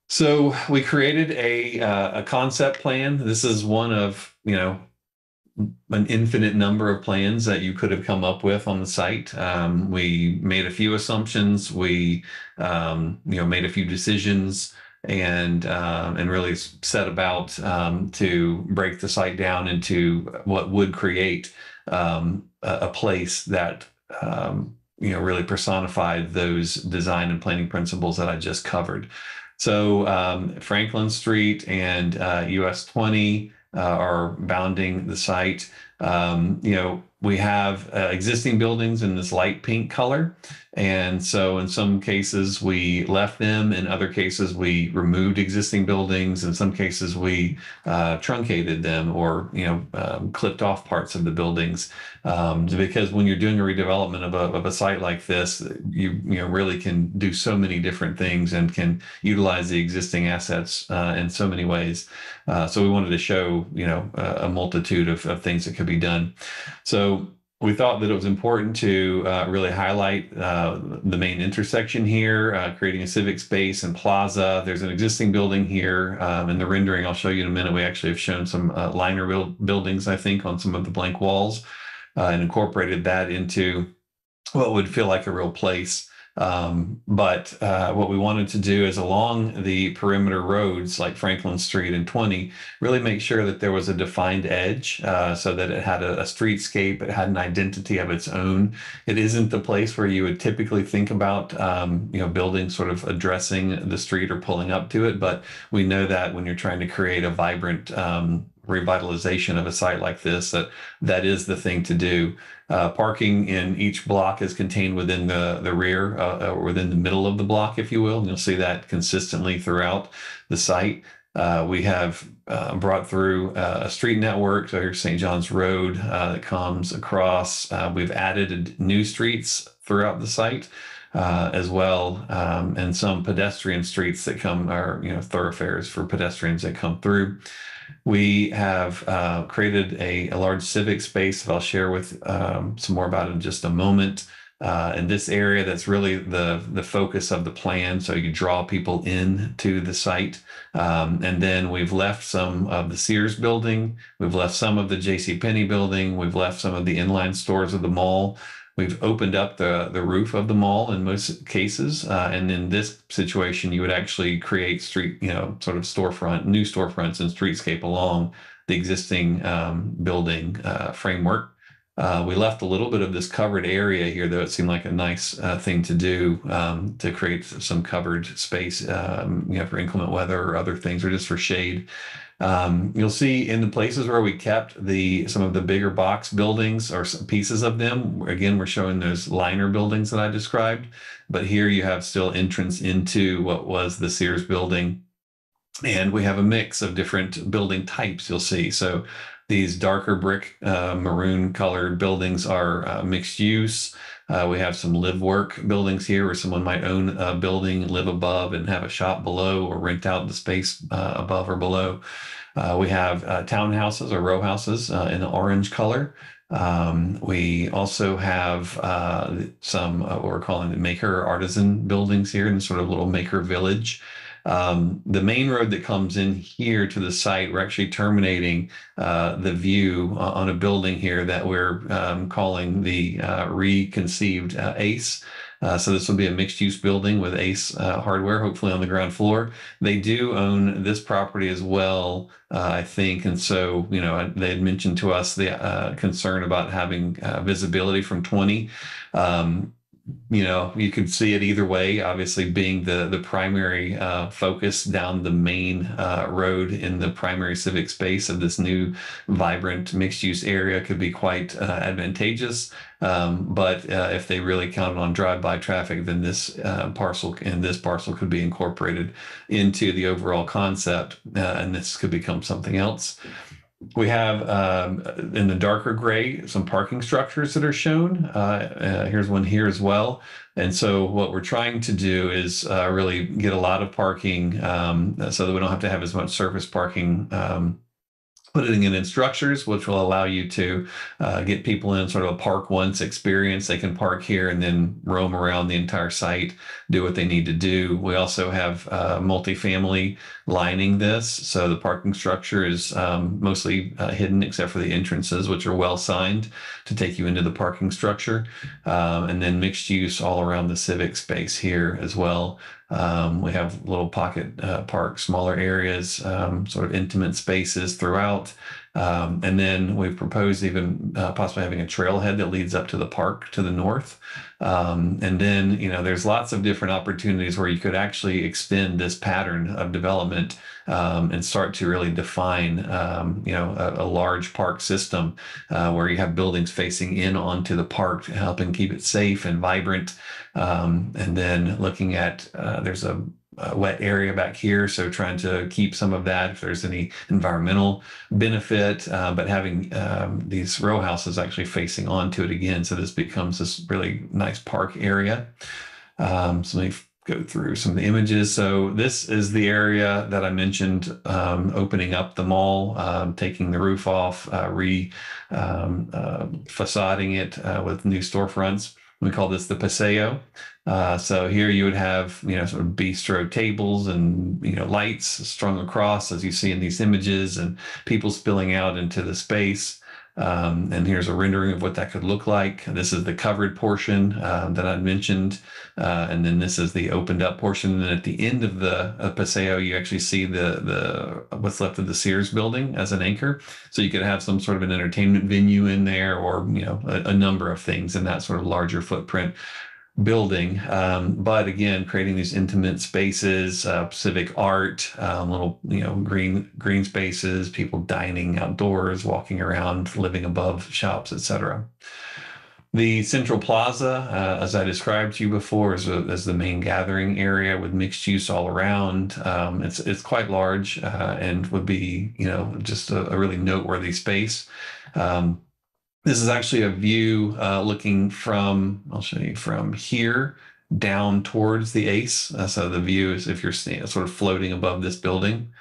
So we created a concept plan. This is one of, an infinite number of plans that you could have come up with on the site. We made a few assumptions. We, made a few decisions and really set about to break the site down into what would create a place that really personified those design and planning principles that I just covered. So Franklin Street and US 20 are bounding the site. We have existing buildings in this light pink color. And so in some cases we left them, in other cases we removed existing buildings, in some cases we truncated them or, clipped off parts of the buildings. Because when you're doing a redevelopment of a site like this, you really can do so many different things and can utilize the existing assets in so many ways. So we wanted to show, a multitude of things that could be done. So we thought that it was important to really highlight the main intersection here, creating a civic space and plaza. There's an existing building here. In the rendering I'll show you in a minute, we actually have shown some liner buildings, I think, on some of the blank walls and incorporated that into what would feel like a real place. But what we wanted to do is along the perimeter roads like Franklin Street and 20, really make sure that there was a defined edge so that it had a streetscape, it had an identity of its own. It isn't the place where you would typically think about, buildings sort of addressing the street or pulling up to it. But we know that when you're trying to create a vibrant revitalization of a site like this, that is the thing to do. Parking in each block is contained within the rear, or within the middle of the block, if you will. And you'll see that consistently throughout the site. We have brought through a street network. So here's St. John's Road that comes across. We've added new streets throughout the site as well, and some pedestrian streets that are thoroughfares for pedestrians that come through. We have created a large civic space that I'll share with some more about in just a moment. In this area, that's really the focus of the plan. So you draw people into the site. And then we've left some of the Sears building. We've left some of the JCPenney building. We've left some of the inline stores of the mall. We've opened up the roof of the mall in most cases. And in this situation, you would actually create street, sort of new storefronts and streetscape along the existing building framework. We left a little bit of this covered area here, though it seemed like a nice thing to do to create some covered space, for inclement weather or other things, or just for shade. You'll see in the places where we kept some of the bigger box buildings or some pieces of them. Again, we're showing those liner buildings that I described, but here you have still entrance into what was the Sears building. And we have a mix of different building types, you'll see. So these darker brick, maroon colored buildings are mixed use. We have some live work buildings here where someone might own a building, live above, and have a shop below, or rent out the space above or below. We have townhouses or row houses in the orange color. We also have some what we're calling the maker or artisan buildings here in the sort of little maker village. The main road that comes in here to the site, we're actually terminating the view on a building here that we're calling the reconceived ACE. So this will be a mixed-use building with ACE hardware, hopefully on the ground floor. They do own this property as well, I think. And so, they had mentioned to us the concern about having visibility from 20. You could see it either way, obviously being the primary focus down the main road in the primary civic space of this new vibrant mixed-use area could be quite advantageous. But if they really counted on drive-by traffic, then this parcel could be incorporated into the overall concept, and this could become something else. We have in the darker gray some parking structures that are shown. Here's one here as well. And so what we're trying to do is really get a lot of parking so that we don't have to have as much surface parking. Putting it in structures, which will allow you to get people in sort of a park once experience. They can park here and then roam around the entire site, do what they need to do. We also have multifamily lining this. So the parking structure is mostly hidden except for the entrances, which are well signed to take you into the parking structure. And then mixed use all around the civic space here as well. We have little pocket parks, smaller areas, sort of intimate spaces throughout. And then we've proposed even possibly having a trailhead that leads up to the park to the north. And then, there's lots of different opportunities where you could actually extend this pattern of development and start to really define, a large park system where you have buildings facing in onto the park, helping keep it safe and vibrant. And then looking at, there's a wet area back here, so trying to keep some of that if there's any environmental benefit, but having these row houses actually facing onto it again, so this becomes this really nice park area. So let me go through some of the images. So this is the area that I mentioned, opening up the mall, taking the roof off, facading it with new storefronts. We call this the Paseo. So here you would have, sort of bistro tables and, lights strung across, as you see in these images, and people spilling out into the space. And here's a rendering of what that could look like. This is the covered portion that I mentioned. And then this is the opened up portion. And at the end of the Paseo, you actually see the what's left of the Sears building as an anchor. So you could have some sort of an entertainment venue in there, or, a number of things in that sort of larger footprint building. But again, creating these intimate spaces, civic art, little, green spaces, people dining outdoors, walking around, living above shops, etc. The Central Plaza, as I described to you before, is the main gathering area with mixed use all around. It's quite large and would be, just a really noteworthy space. This is actually a view looking from, I'll show you from here down towards the ACE. So the view is if you're sort of floating above this building.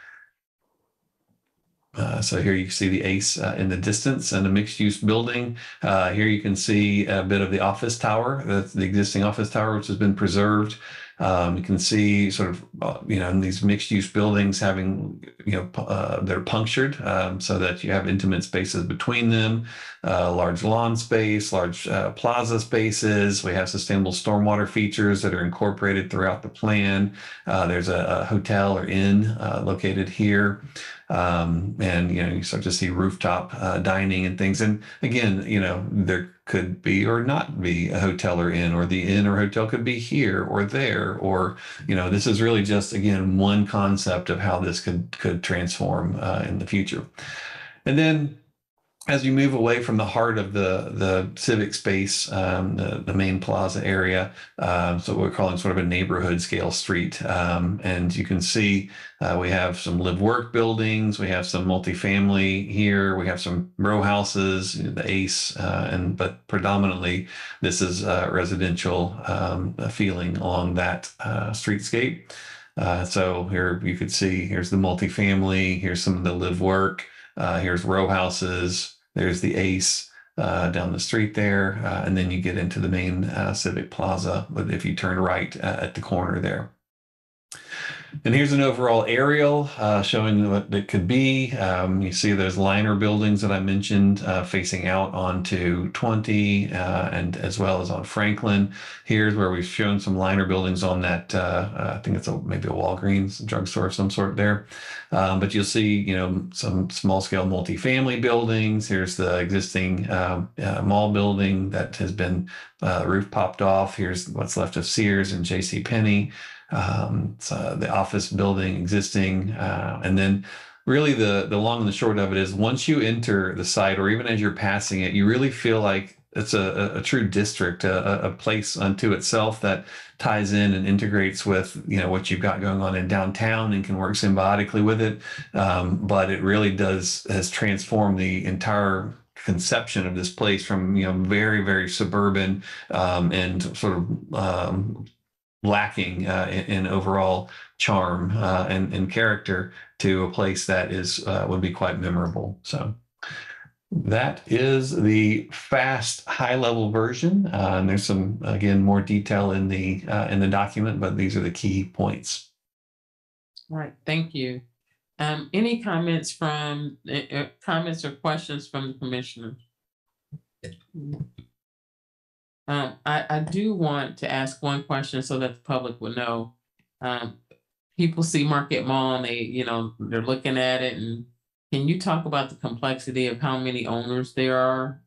So here you can see the ACE in the distance and a mixed use building. Here you can see a bit of the office tower, that's the existing office tower, which has been preserved. You can see sort of, in these mixed use buildings having, they're punctured so that you have intimate spaces between them, large lawn space, large plaza spaces. We have sustainable stormwater features that are incorporated throughout the plan. There's a hotel or inn located here. And, you start to see rooftop dining and things. And again, there could be or not be a hotel or inn, or the inn or hotel could be here or there, or, this is really just, again, one concept of how this could transform in the future. And then as you move away from the heart of the civic space, the main plaza area, so we're calling sort of a neighborhood scale street. And you can see we have some live work buildings, we have some multifamily here, we have some row houses, the ACE, but predominantly this is residential feeling along that streetscape. So here you could see, here's the multifamily, here's some of the live work. Here's row houses, there's the ACE down the street there, and then you get into the main civic plaza, but if you turn right at the corner there. And here's an overall aerial showing what it could be. You see those liner buildings that I mentioned facing out onto 20 and as well as on Franklin. Here's where we've shown some liner buildings on that. I think it's maybe a Walgreens drugstore of some sort there. But you'll see, some small scale multifamily buildings. Here's the existing mall building that has been roof popped off. Here's what's left of Sears and JCPenney. So the office building existing, and then really the long and the short of it is once you enter the site, or even as you're passing it, you really feel like it's a true district, a place unto itself that ties in and integrates with, you know, what you've got going on in downtown and can work symbiotically with it. But it really has transformed the entire conception of this place from, you know, very, very suburban and sort of lacking in overall charm and character to a place that is would be quite memorable. So that is the fast high-level version. And there's some, again, more detail in the document, but these are the key points. All right, thank you. Any comments from comments or questions from the commissioners? I do want to ask one question so that the public will know. People see Market Mall and they're looking at it, and can you talk about the complexity of how many owners there are?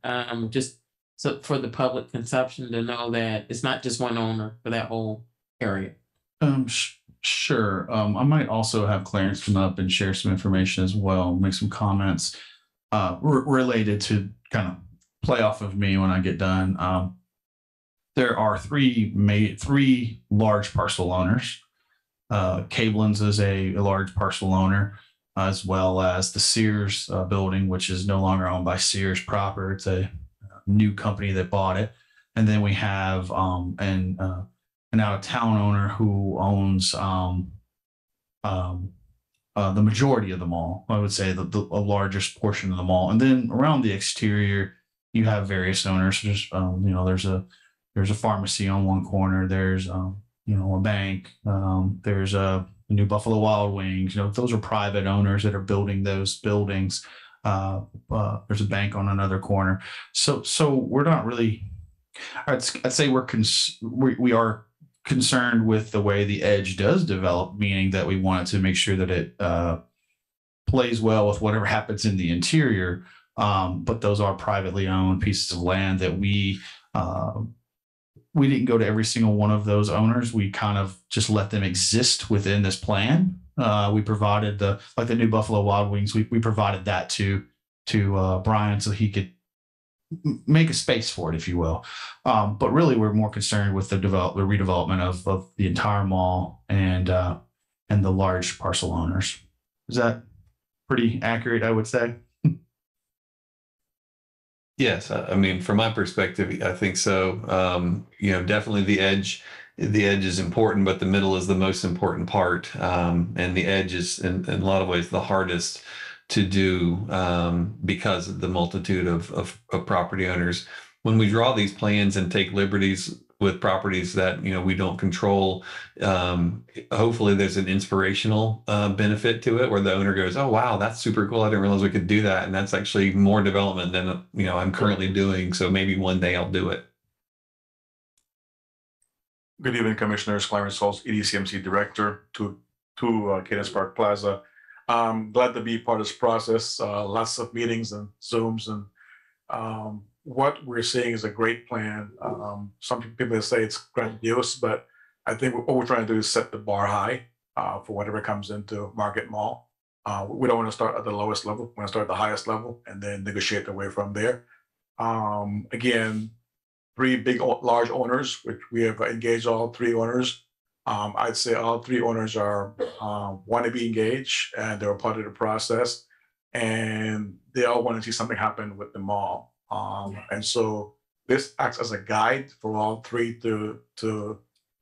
Just so for the public consumption to know that it's not just one owner for that whole area. Sure. I might also have Clarence come up and share some information as well, make some comments related to kind of play off of me when I get done. There are three large parcel owners. Cablin's is a large parcel owner, as well as the Sears building, which is no longer owned by Sears proper. It's a new company that bought it. And then we have an out-of-town owner who owns the majority of the mall. I would say the largest portion of the mall. And then around the exterior, you have various owners. There's a pharmacy on one corner. There's a bank. There's a New Buffalo Wild Wings. Those are private owners that are building those buildings. There's a bank on another corner. So we're not really. I'd say we are concerned with the way the edge does develop, meaning that we wanted to make sure that it plays well with whatever happens in the interior. But those are privately owned pieces of land that we didn't go to every single one of those owners. We kind of just let them exist within this plan. We provided the New Buffalo Wild Wings. We provided that to Brian so he could make a space for it, if you will. But really, we're more concerned with the redevelopment of the entire mall and the large parcel owners. Is that pretty accurate, I would say? Yes, I mean, from my perspective, I think so. Definitely the edge is important, but the middle is the most important part. And the edge is in a lot of ways the hardest to do because of the multitude of property owners. When we draw these plans and take liberties with properties that we don't control, hopefully there's an inspirational benefit to it where the owner goes, oh wow, that's super cool, I didn't realize we could do that, and that's actually more development than I'm currently doing, so maybe one day I'll do it. Good evening, Commissioners. Clarence Halls, EDCMC Director to Cadence Park Plaza. Glad to be part of this process. Lots of meetings and Zooms, and what we're seeing is a great plan. Some people say it's grandiose, but I think what we're trying to do is set the bar high for whatever comes into Market Mall. We don't want to start at the lowest level. We want to start at the highest level and then negotiate the way from there. Again, three large owners, which we have engaged all three owners. I'd say all three owners want to be engaged, and they're a part of the process, and they all want to see something happen with the mall. And so this acts as a guide for all three to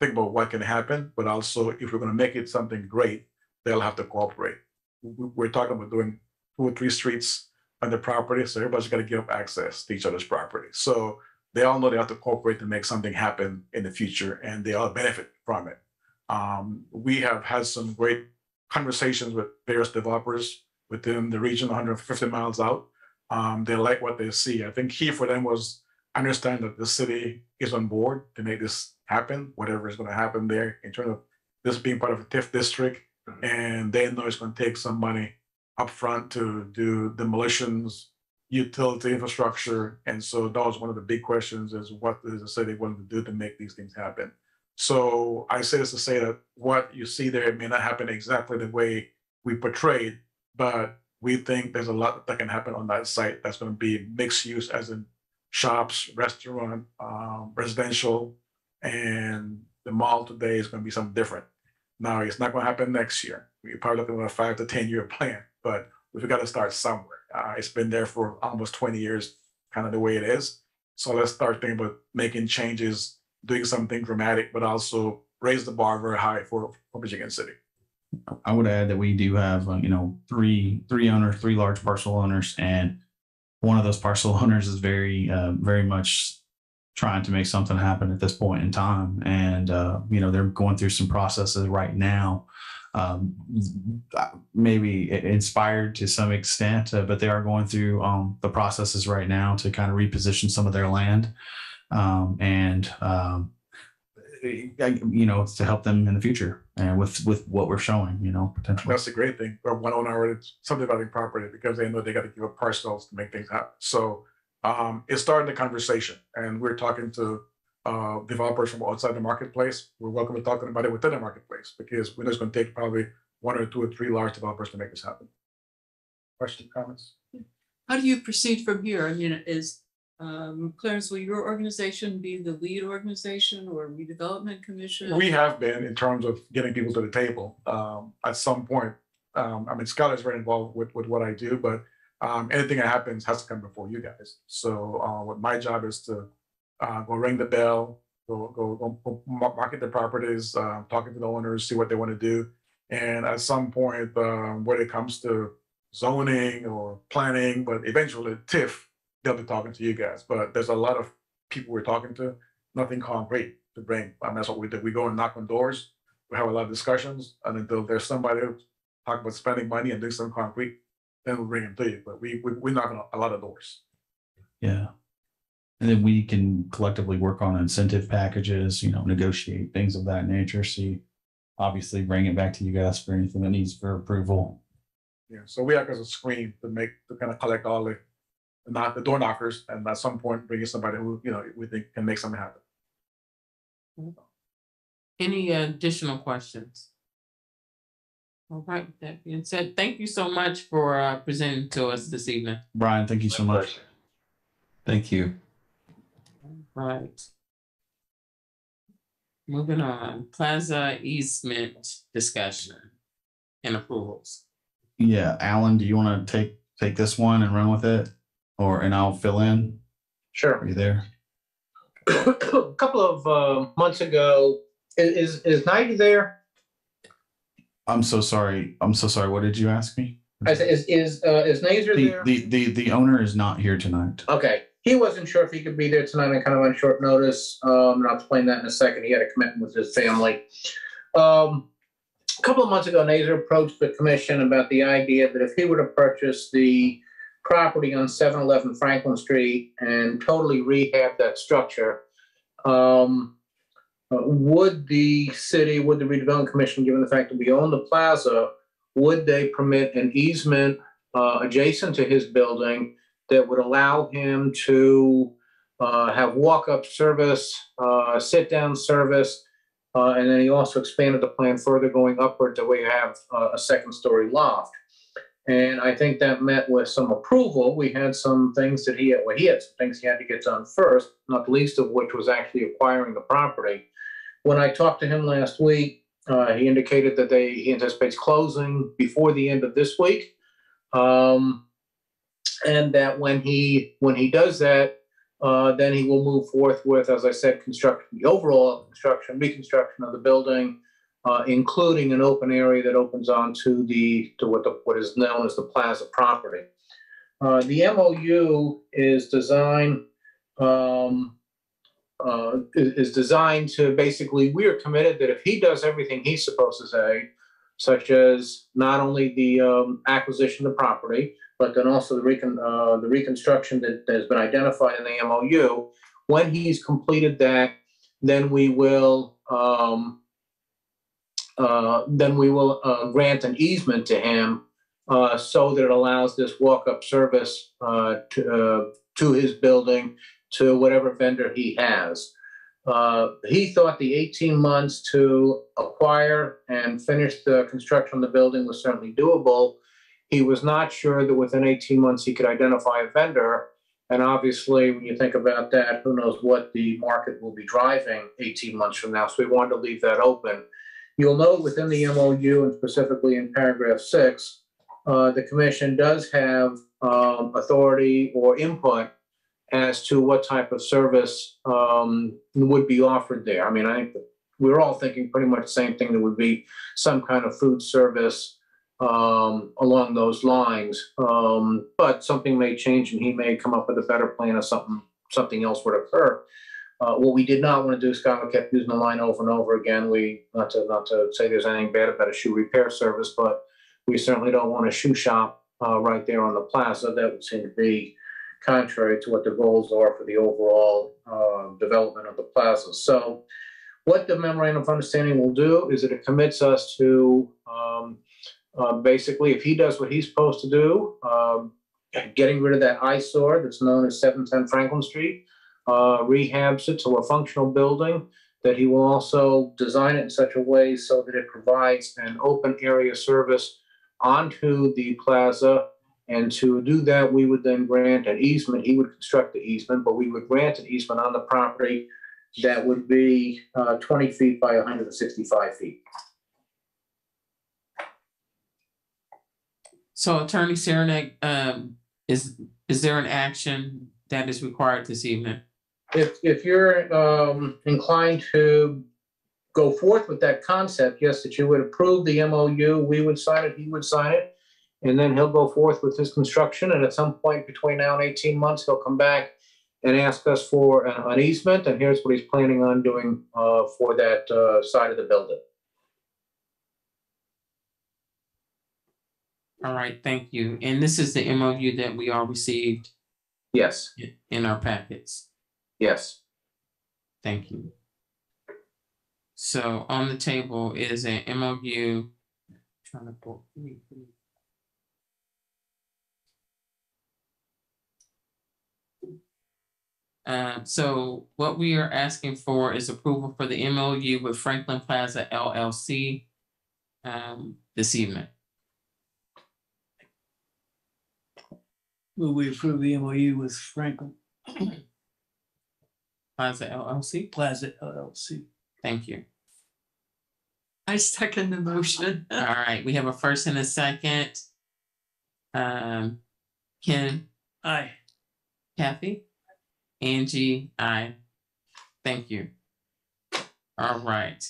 think about what can happen, but also if we're going to make it something great, they'll have to cooperate. We're talking about doing 2 or 3 streets on the property, so everybody's got to give up access to each other's property. So they all know they have to cooperate to make something happen in the future, and they all benefit from it. We have had some great conversations with various developers within the region, 150 miles out. They like what they see. I think key for them was understand that the city is on board to make this happen, whatever is going to happen there in terms of this being part of a TIF district. And they know it's going to take some money up front to do demolitions, utility infrastructure. And so that was one of the big questions, is what does the city want to do to make these things happen? So I say this to say that what you see there may not happen exactly the way we portrayed, but we think there's a lot that can happen on that site that's going to be mixed use, as in shops, restaurant, residential, and the mall today is going to be something different. Now, it's not going to happen next year. We're probably looking at a 5 to 10-year plan, but we've got to start somewhere. It's been there for almost 20 years, kind of the way it is. So let's start thinking about making changes, doing something dramatic, but also raise the bar very high for Michigan City. I would add that we do have, three owners, 3 large parcel owners, and one of those parcel owners is very much trying to make something happen at this point in time. And, they're going through some processes right now, maybe inspired to some extent, but they are going through the processes right now to kind of reposition some of their land to help them in the future and with what we're showing, potentially. That's a great thing. But one owner already subdividing property because they know they got to give up parcels to make things happen. So it's starting the conversation, and we're talking to developers from outside the marketplace. We're welcome to talking about it within the marketplace because we know it's going to take probably 1 or 2 or 3 large developers to make this happen. Questions, comments? How do you proceed from here? I mean, Clarence, will your organization be the lead organization or redevelopment commission? We have been in terms of getting people to the table. At some point, Scott is very involved with what I do, but anything that happens has to come before you guys. So what my job is to go ring the bell, go market the properties, talking to the owners, see what they want to do. And at some point, when it comes to zoning or planning, but eventually TIF, they'll be talking to you guys. But there's a lot of people we're talking to, nothing concrete to bring. That's what we do. We go and knock on doors. We have a lot of discussions, and until there's somebody who talk about spending money and doing some concrete, then we'll bring them to you. But we knock on a lot of doors. Yeah. And then we can collectively work on incentive packages, negotiate things of that nature. See, obviously bring it back to you guys for anything that needs for approval. Yeah. So we act as a screen to kind of collect all the door knockers, and at some point bring in somebody who we think can make something happen. Any additional questions? All right, with that being said, thank you so much for presenting to us this evening. Brian, thank you so much. Thank you. All right. Moving on, plaza easement discussion and approvals. Yeah, Alan, do you want to take this one and run with it? And I'll fill in. Sure. Are you there? A couple of months ago, is Nighty there? I'm so sorry. What did you ask me? I said, is Nazer there? The owner is not here tonight. Okay. He wasn't sure if he could be there tonight and kind of on short notice. And I'll explain that in a second. He had a commitment with his family. A couple of months ago, Nazer approached the commission about the idea that if he were to purchase the property on 711 Franklin Street and totally rehab that structure, would the Redevelopment Commission, given the fact that we own the plaza, would they permit an easement adjacent to his building that would allow him to have walk-up service, sit-down service, and then he also expanded the plan further going upward to where you have a second-story loft. And I think that met with some approval. We had some things that he had some things he had to get done first, not the least of which was actually acquiring the property. When I talked to him last week, he indicated that he anticipates closing before the end of this week. And that when he does that, then he will move forth with, as I said, the overall reconstruction of the building, including an open area that opens onto what is known as the plaza property. The MOU is designed to basically, we are committed that if he does everything he's supposed to say, such as not only the acquisition of the property, but then also the reconstruction that has been identified in the MOU, when he's completed that, then we will grant an easement to him so that it allows this walk-up service to his building to whatever vendor he has. He thought the 18 months to acquire and finish the construction of the building was certainly doable. He was not sure that within 18 months he could identify a vendor. And obviously, when you think about that, who knows what the market will be driving 18 months from now. So we wanted to leave that open. You'll note within the MOU, and specifically in paragraph 6, the commission does have authority or input as to what type of service would be offered there. I mean, I think we're all thinking pretty much the same thing. There would be some kind of food service along those lines, but something may change and he may come up with a better plan or something else would occur. What we did not want to do, Scott kept using the line over and over again. Not to say there's anything bad about a shoe repair service, but we certainly don't want a shoe shop right there on the plaza. That would seem to be contrary to what the goals are for the overall development of the plaza. So what the memorandum of understanding will do is that it commits us to basically, if he does what he's supposed to do, getting rid of that eyesore that's known as 710 Franklin Street, rehabs it to a functional building, that he will also design it in such a way so that it provides an open area service onto the plaza. And to do that, we would then grant an easement. He would construct the easement, but we would grant an easement on the property that would be 20 feet by 165 feet. So Attorney Saranac, is there an action that is required this evening? If you're inclined to go forth with that concept, yes, that you would approve the MOU, we would sign it, he would sign it, and then he'll go forth with his construction. And at some point between now and 18 months, he'll come back and ask us for an easement. And here's what he's planning on doing for that side of the building. All right, thank you. And this is the MOU that we all received? Yes. In our packets? Yes. Thank you. So on the table is an MOU. Trying to pull. So what we are asking for is approval for the MOU with Franklin Plaza LLC this evening. Will we approve the MOU with Franklin Plaza LLC? Plaza LLC? Thank you. I second the motion. All right, we have a first and a second. Ken? Aye. Kathy? Angie? Aye. Thank you. All right.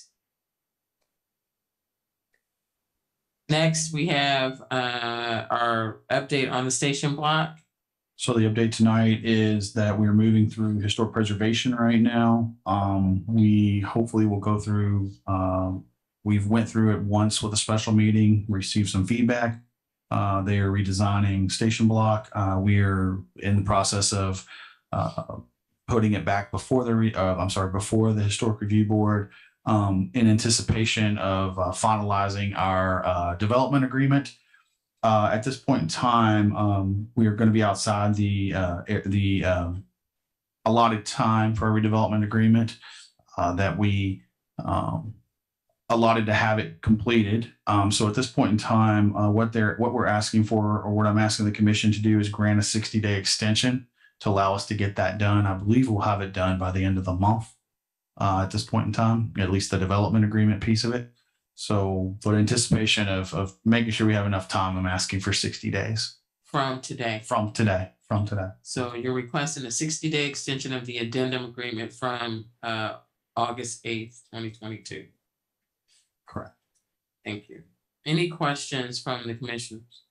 Next, we have our update on the station block. So the update tonight is that we're moving through historic preservation right now. We hopefully will go through, we've went through it once with a special meeting, received some feedback. They are redesigning station block. We're in the process of putting it back before before the Historic Review Board in anticipation of finalizing our development agreement. At this point in time, we are going to be outside the allotted time for a redevelopment agreement that we allotted to have it completed. So at this point in time, what we're asking for, or what I'm asking the commission to do, is grant a 60-day extension to allow us to get that done. I believe we'll have it done by the end of the month at this point in time, at least the development agreement piece of it. So for anticipation of making sure we have enough time, I'm asking for 60 days. From today. From today. So you're requesting a 60-day extension of the addendum agreement from August 8th, 2022. Correct. Thank you. Any questions from the commissioners?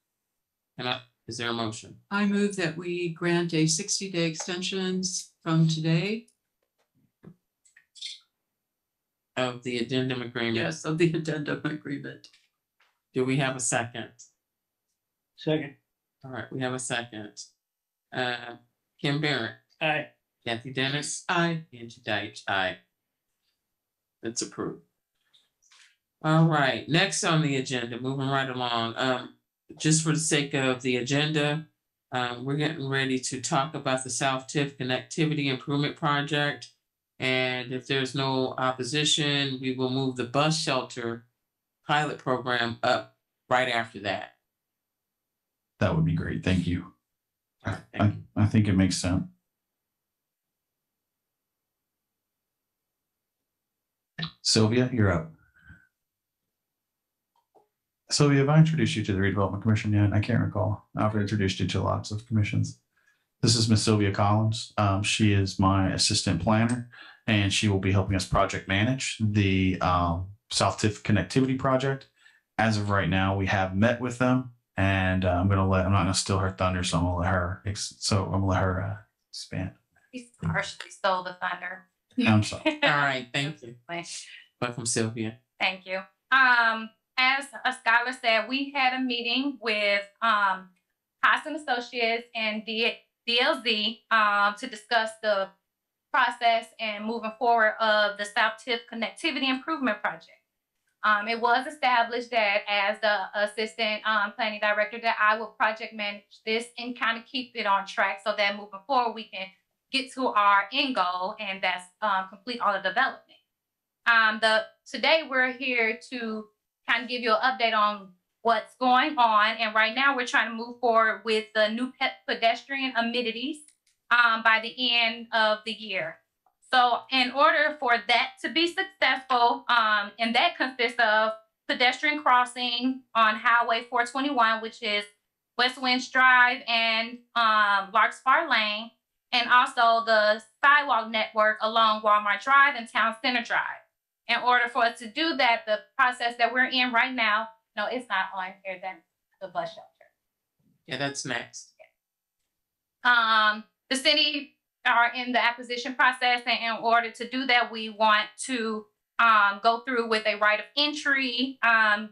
Is there a motion? I move that we grant a 60-day extensions from today. Of the addendum agreement? Yes, of the addendum agreement. Do we have a second? Second. All right, we have a second. Kim Barrett. Aye. Kathy Dennis. Aye. Angie Deitch. Aye. That's approved. All right, next on the agenda, moving right along. Just for the sake of the agenda, we're getting ready to talk about the South TIF Connectivity Improvement Project. And if there's no opposition, we will move the bus shelter pilot program up right after that. That would be great. Thank you. I think it makes sense. Sylvia, you're up. Sylvia, have I introduced you to the Redevelopment Commission yet? I can't recall. I've introduced you to lots of commissions. This is Miss Sylvia Collins. She is my assistant planner, and she will be helping us project manage the South TIF connectivity project. As of right now, we have met with them, and I'm not gonna steal her thunder, so I'm gonna let her expand. He's partially stole the thunder. I'm sorry. All right, thank you. Welcome, Sylvia. Thank you. As Skylar said, we had a meeting with Haas & Associates and DLZ to discuss the process and moving forward of the South TIF Connectivity Improvement Project. It was established that as the assistant planning director that I will project manage this and kind of keep it on track so that moving forward we can get to our end goal, and that's complete all the development. Today we're here to kind of give you an update on what's going on, and right now we're trying to move forward with the new pedestrian amenities by the end of the year. So in order for that to be successful, and that consists of pedestrian crossing on Highway 421, which is West Winds Drive and Larkspur Lane, and also the sidewalk network along Walmart Drive and Town Center Drive. In order for us to do that, the process that we're in right now, no, it's not on here, that's the bus shelter. Yeah, that's next. The city are in the acquisition process, and in order to do that, we want to go through with a right of entry,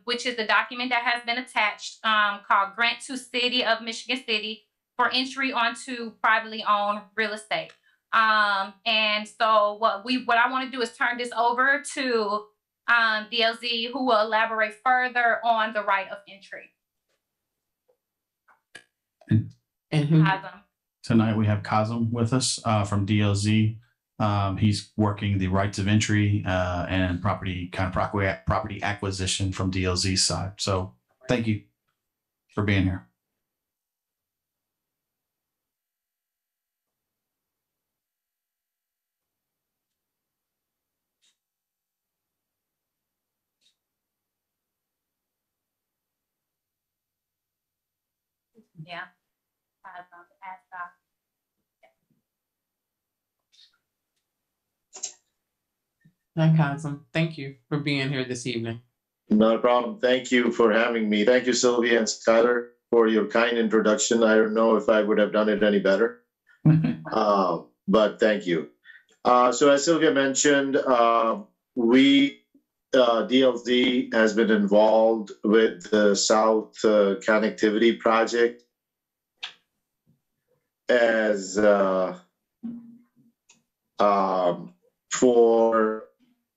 which is the document that has been attached, called Grant to City of Michigan City for entry onto privately owned real estate. And so what I want to do is turn this over to DLZ, who will elaborate further on the right of entry. And who? Tonight we have Kazim with us from DLZ. He's working the rights of entry and property acquisition from DLZ's side. So thank you for being here. Yeah. Hi, Kazim. Thank you for being here this evening. Not a problem. Thank you for having me. Thank you, Sylvia and Skylar, for your kind introduction. I don't know if I would have done it any better, but thank you. So as Sylvia mentioned, DLZ has been involved with the South Connectivity Project as for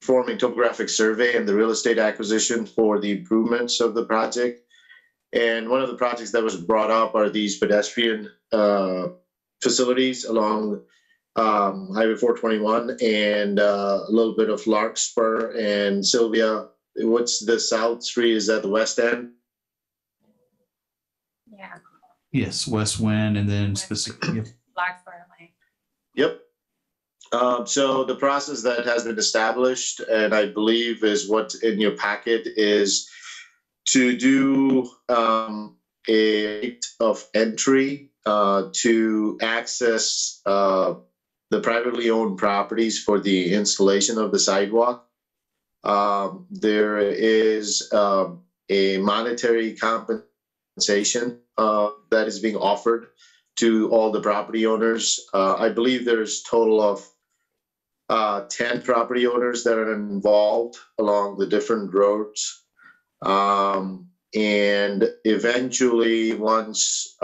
forming topographic survey and the real estate acquisition for the improvements of the project. And one of the projects that was brought up are these pedestrian facilities along Highway 421 and a little bit of Larkspur. And Sylvia, what's the South Street? Is that the west end? Yeah. Yes, West Wind, and then specifically. Larkspur Lane. Yep. So the process that has been established, and I believe is what's in your packet, is to do a rate of entry to access the privately owned properties for the installation of the sidewalk. There is a monetary compensation that is being offered to all the property owners. I believe there's a total of 10 property owners that are involved along the different roads. And eventually, once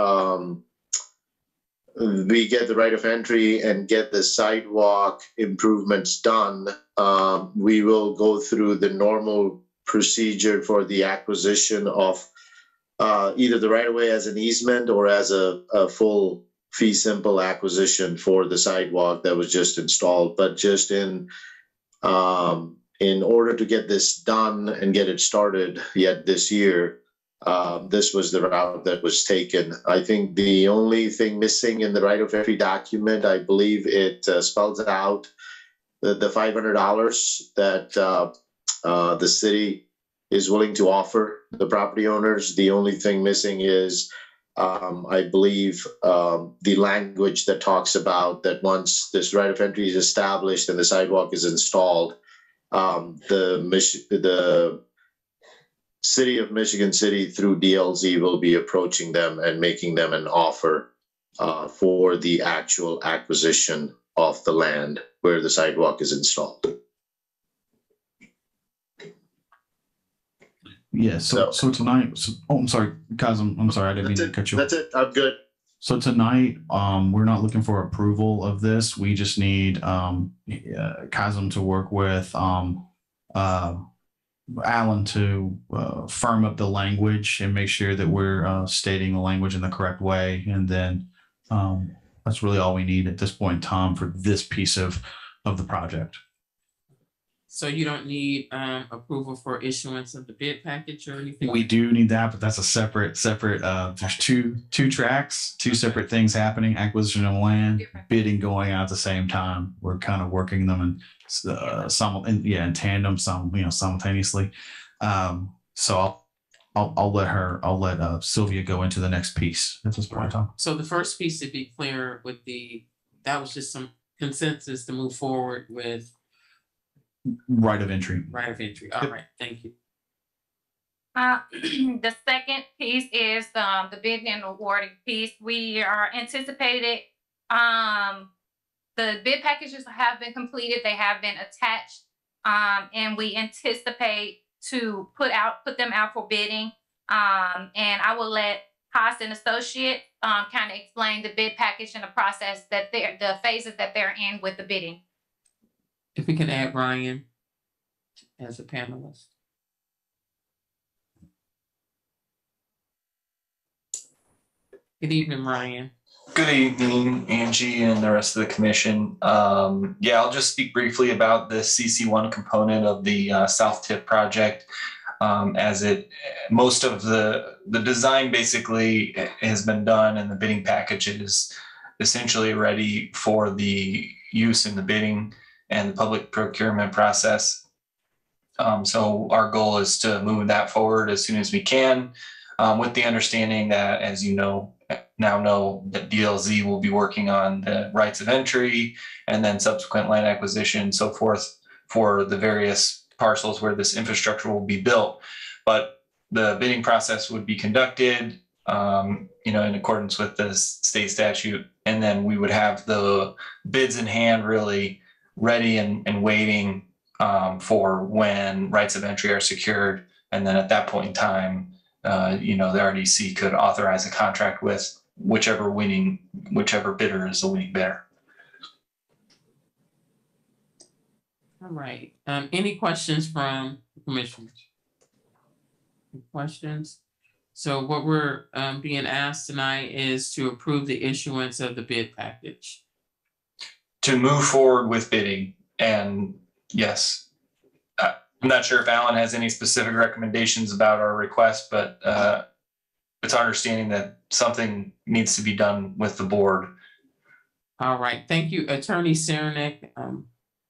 we get the right of entry and get the sidewalk improvements done, we will go through the normal procedure for the acquisition of either the right of way as an easement or as a full fee simple acquisition for the sidewalk that was just installed. But just in order to get this done and get it started yet this year, this was the route that was taken. I think the only thing missing in the right of entry document, I believe it spells out the $500 that the city is willing to offer the property owners. The only thing missing is, I believe, the language that talks about that once this right of entry is established and the sidewalk is installed, the City of Michigan City through DLZ will be approaching them and making them an offer for the actual acquisition of the land where the sidewalk is installed. Yeah, so tonight, I'm sorry, Kazim, I'm sorry, I didn't mean to cut you off. That's it, I'm good. So tonight, we're not looking for approval of this. We just need Kazim to work with Alan to firm up the language and make sure that we're stating the language in the correct way. And then that's really all we need at this point in time for this piece of the project. So you don't need approval for issuance of the bid package or anything? We do need that, but that's a separate, there's two tracks, two separate things happening: acquisition of land, bidding going out at the same time. We're kind of working them in in tandem, simultaneously. So I'll let Sylvia go into the next piece at this point in time. So the first piece, to be clear, that was just some consensus to move forward with right of entry. Right of entry. All right, thank you. The second piece is the bidding and awarding piece. We are anticipated. The bid packages have been completed. They have been attached, and we anticipate to put them out for bidding. And I will let Haas and Associates kind of explain the bid package and the process the phases that they're in with the bidding. If we can add Ryan as a panelist. Good evening, Ryan. Good evening, Angie and the rest of the commission. I'll just speak briefly about the CC1 component of the South Tip project. Most of the design basically has been done, and the bidding package is essentially ready for the use in the bidding and the public procurement process. So our goal is to move that forward as soon as we can, with the understanding that, as you know, that DLZ will be working on the rights of entry and then subsequent land acquisition, so forth, for the various parcels where this infrastructure will be built. But the bidding process would be conducted, in accordance with the state statute, and then we would have the bids in hand really ready and waiting for when rights of entry are secured. And then at that point in time, the RDC could authorize a contract with whichever bidder is the winning bidder. All right. Any questions from the commissioners? Any questions? So what we're being asked tonight is to approve the issuance of the bid package. To move forward with bidding. And yes, I'm not sure if Alan has any specific recommendations about our request, but it's our understanding that something needs to be done with the board. All right. Thank you, Attorney Saranac.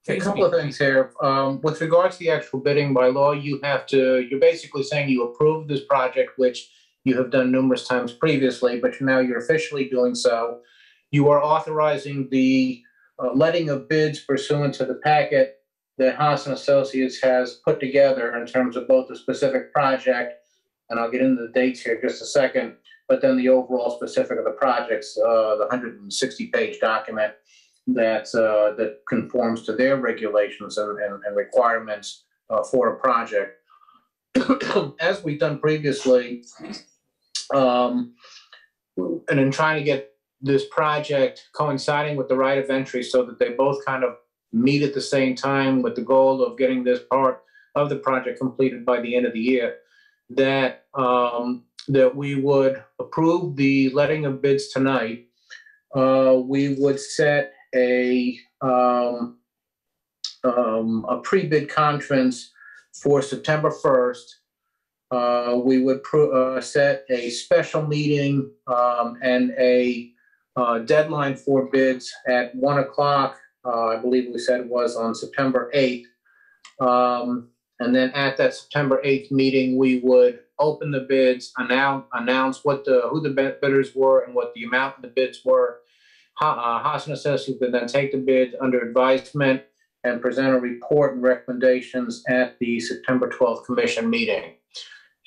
A couple of things here. With regards to the actual bidding by law, you're basically saying you approve this project, which you have done numerous times previously, but now you're officially doing so. You are authorizing the letting of bids pursuant to the packet that Haas and Associates has put together in terms of both the specific project, and I'll get into the dates here in just a second, but then the overall specific of the projects, the 160-page document that conforms to their regulations and requirements for a project. As we've done previously, and in trying to get this project coinciding with the right of entry so that they both kind of meet at the same time, with the goal of getting this part of the project completed by the end of the year, that we would approve the letting of bids tonight. We would set a pre-bid conference for September 1st we would set a special meeting and a deadline for bids at 1 o'clock. I believe we said it was on September 8th. And then at that September 8th meeting, we would open the bids, announce who the bidders were and what the amount of the bids were. Haas and Associates would then take the bids under advisement and present a report and recommendations at the September 12th commission meeting.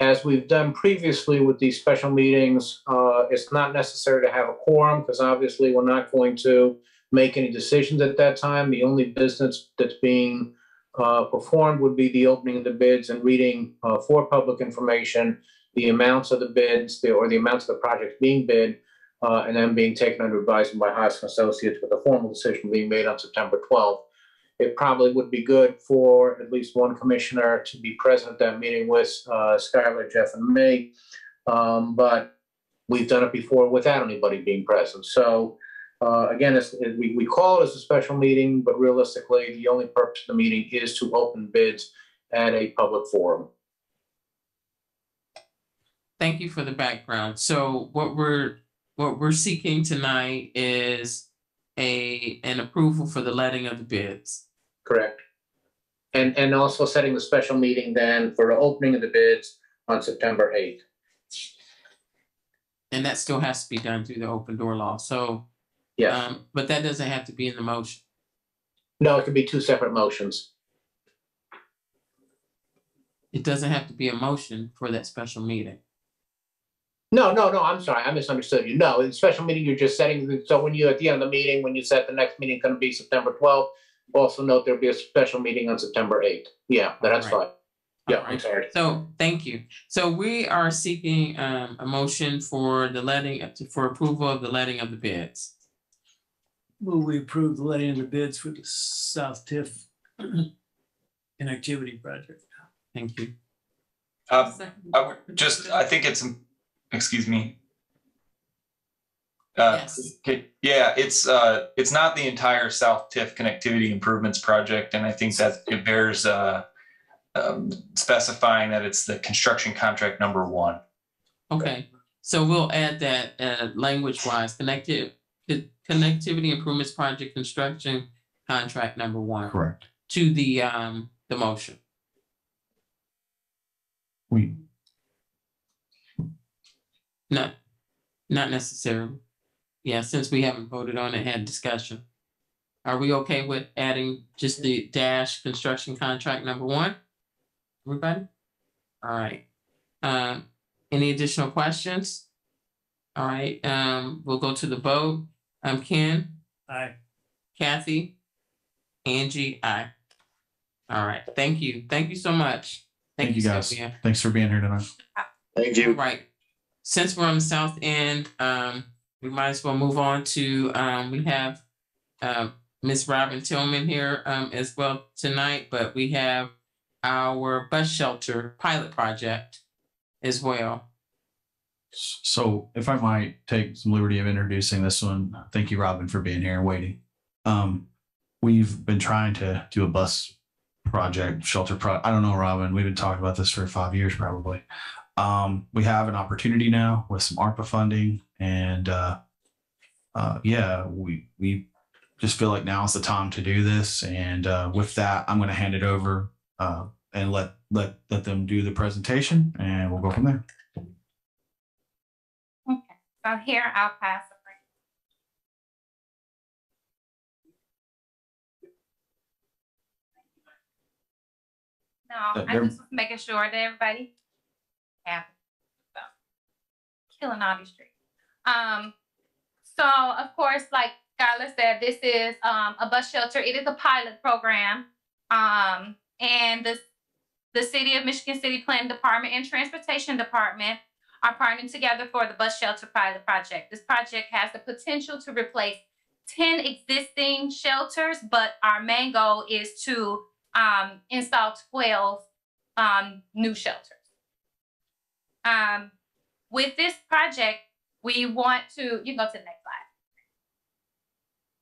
As we've done previously with these special meetings, it's not necessary to have a quorum because obviously we're not going to make any decisions at that time. The only business that's being performed would be the opening of the bids and reading for public information the amounts of the bids or the amounts of the projects being bid, and then being taken under advisement by Haas and Associates with a formal decision being made on September 12th. It probably would be good for at least one commissioner to be present at that meeting with Skylar, Jeff, and me. But we've done it before without anybody being present. So again, we call it as a special meeting, but realistically, the only purpose of the meeting is to open bids at a public forum. Thank you for the background. So what we're seeking tonight is an approval for the letting of the bids. Correct. And also setting the special meeting then for the opening of the bids on September 8th. And that still has to be done through the open door law. So, yeah. But that doesn't have to be in the motion. No, it could be two separate motions. It doesn't have to be a motion for that special meeting. No, I'm sorry. I misunderstood you. No, in special meeting, you're just setting, so when you, at the end of the meeting, when you set the next meeting going to be September 12th, also note there'll be a special meeting on September 8th. Yeah, that's fine. Yeah, I'm sorry. So thank you. So we are seeking a motion for the letting, for approval of the letting of the bids. Will we approve the letting of the bids for the South TIF connectivity project? Thank you. I think it's, excuse me. Yes. Okay, yeah, it's not the entire South TIF connectivity improvements project, and I think that it bears specifying that it's the construction contract number 1. Okay, so we'll add that language-wise, connectivity improvements project construction contract number 1. Correct. To the motion. Not necessarily. Yeah, since we haven't voted on it, had discussion. Are we okay with adding just the dash construction contract number 1? Everybody? All right. Any additional questions? All right, we'll go to the vote. Ken? Aye. Kathy? Angie? Aye. All right, thank you. Thank you so much. Thank you guys. Sylvia. Thanks for being here tonight. Thank you. All right. Since we're on the south end, we might as well move on to, we have Ms. Robin Tillman here as well tonight, but we have our bus shelter pilot project as well. So if I might take some liberty of introducing this one, thank you, Robin, for being here and waiting. We've been trying to do a bus project, I don't know, Robin, we've been talking about this for 5 years probably. We have an opportunity now with some ARPA funding, and yeah, we just feel like now is the time to do this. And with that, I'm going to hand it over and let them do the presentation, and we'll go from there. Okay, so here I'll pass the No, I just was making sure that everybody happy. So, killing all these trees. So of course, like Skylar said, this is a bus shelter. It is a pilot program. And the City of Michigan City Planning Department and Transportation Department are partnering together for the bus shelter pilot project. This project has the potential to replace 10 existing shelters, but our main goal is to install 12 new shelters. With this project, we want to, you can go to the next slide.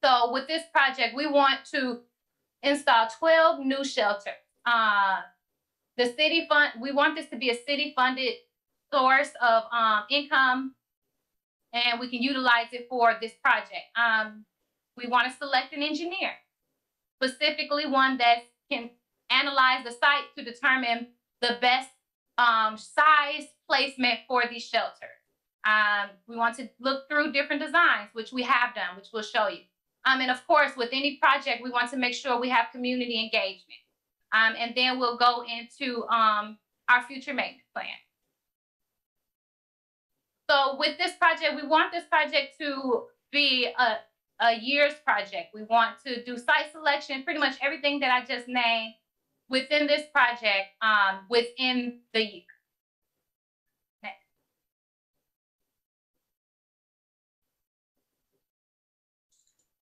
So with this project, we want to install 12 new shelters. The city fund, we want this to be a city funded source of income, and we can utilize it for this project. We want to select an engineer, specifically one that can analyze the site to determine the best size placement for these shelters. We want to look through different designs, which we have done, which we'll show you. And of course, with any project, we want to make sure we have community engagement. And then we'll go into our future maintenance plan. So with this project, we want this project to be a year's project. We want to do site selection, pretty much everything that I just named within this project within the year. Next.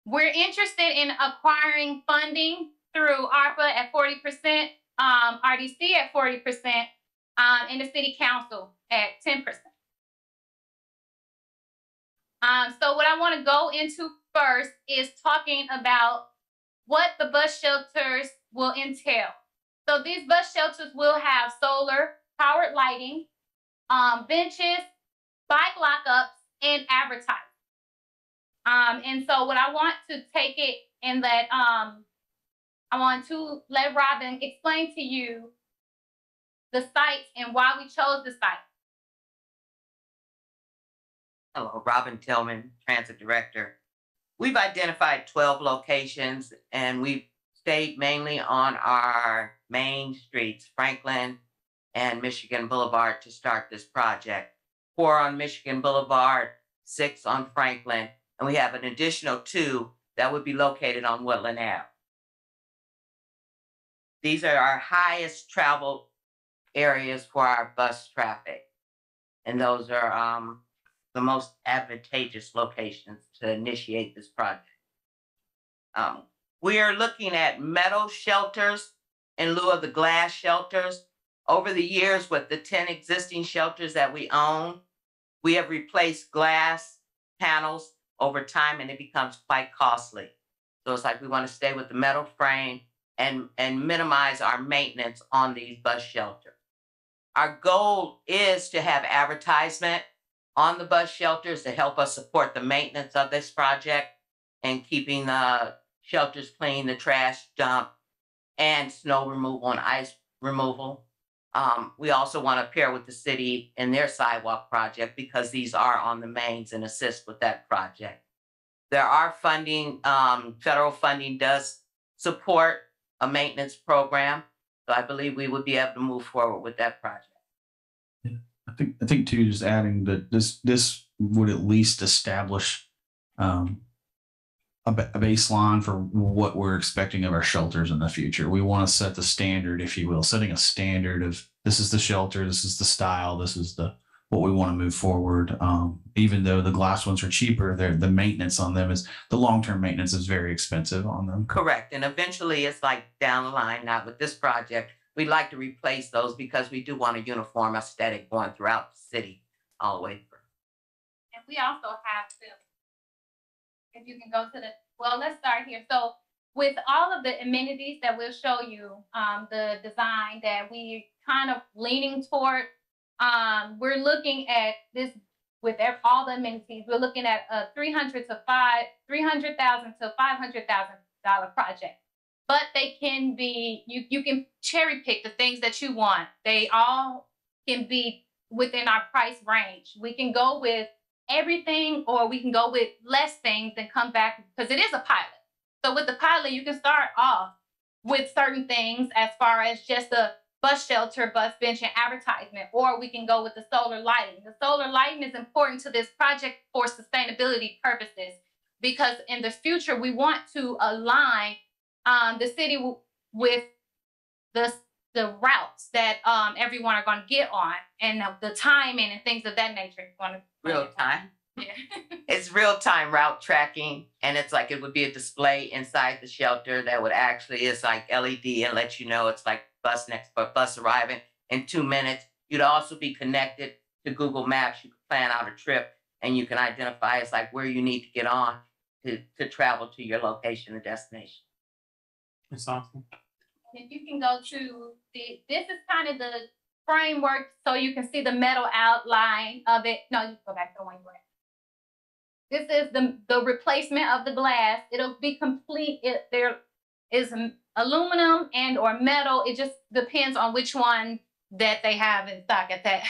We're interested in acquiring funding through ARPA at 40%, RDC at 40%, and the city council at 10%. So what I want to go into first is talking about what the bus shelters will entail. So these bus shelters will have solar powered lighting, benches, bike lockups, and advertising. And so what I want to take it and let I want to let Robin explain to you the sites and why we chose the site. Hello, Robin Tillman, Transit Director. We've identified 12 locations and we've stayed mainly on our main streets, Franklin and Michigan Boulevard, to start this project. 4 on Michigan Boulevard, 6 on Franklin, and we have an additional 2 that would be located on Woodland Ave. These are our highest traveled areas for our bus traffic. And those are the most advantageous locations to initiate this project. We are looking at metal shelters in lieu of the glass shelters. Over the years, with the 10 existing shelters that we own, we have replaced glass panels over time and it becomes quite costly. So it's like we want to stay with the metal frame and minimize our maintenance on these bus shelters. Our goal is to have advertisement on the bus shelters to help us support the maintenance of this project and keeping the shelters clean, the trash dump, and snow removal and ice removal. We also want to pair with the city in their sidewalk project because these are on the mains and assist with that project. There are funding, federal funding does support a maintenance program. So I believe we would be able to move forward with that project. Yeah, I think too, just adding that this would at least establish a baseline for what we're expecting of our shelters in the future. We want to set the standard, if you will, setting a standard of this is the shelter, this is the style, this is what we want to move forward. Even though the glass ones are cheaper, the maintenance on them the long-term maintenance is very expensive on them. Correct. And eventually it's like down the line, not with this project, we'd like to replace those because we do want a uniform aesthetic going throughout the city all the way through. And we also have to, if you can go to well, let's start here. So with all of the amenities that we'll show you, the design that we kind of leaning toward, we're looking at this with all the amenities. We're looking at a $300,000 to $500,000 project. But they can be, you can cherry pick the things that you want. They all can be within our price range. We can go with everything or we can go with less things and come back because it is a pilot. So with the pilot, you can start off with certain things as far as just a bus shelter, bus bench, and advertisement, or we can go with the solar lighting. The solar lighting is important to this project for sustainability purposes because in the future, we want to align the city with the routes that everyone are going to get on and the timing and things of that nature. Real time. Yeah. It's real-time route tracking, and it's like it would be a display inside the shelter that would actually is like LED and let you know it's like bus arriving in 2 minutes. You'd also be connected to Google Maps. You could plan out a trip, and you can identify it's like where you need to get on to travel to your location or destination. That's awesome. If you can go to this is kind of the framework, so you can see the metal outline of it. No, you go back to one glass. This is the replacement of the glass. It'll be complete. There is aluminum and or metal. It just depends on which one that they have in stock at that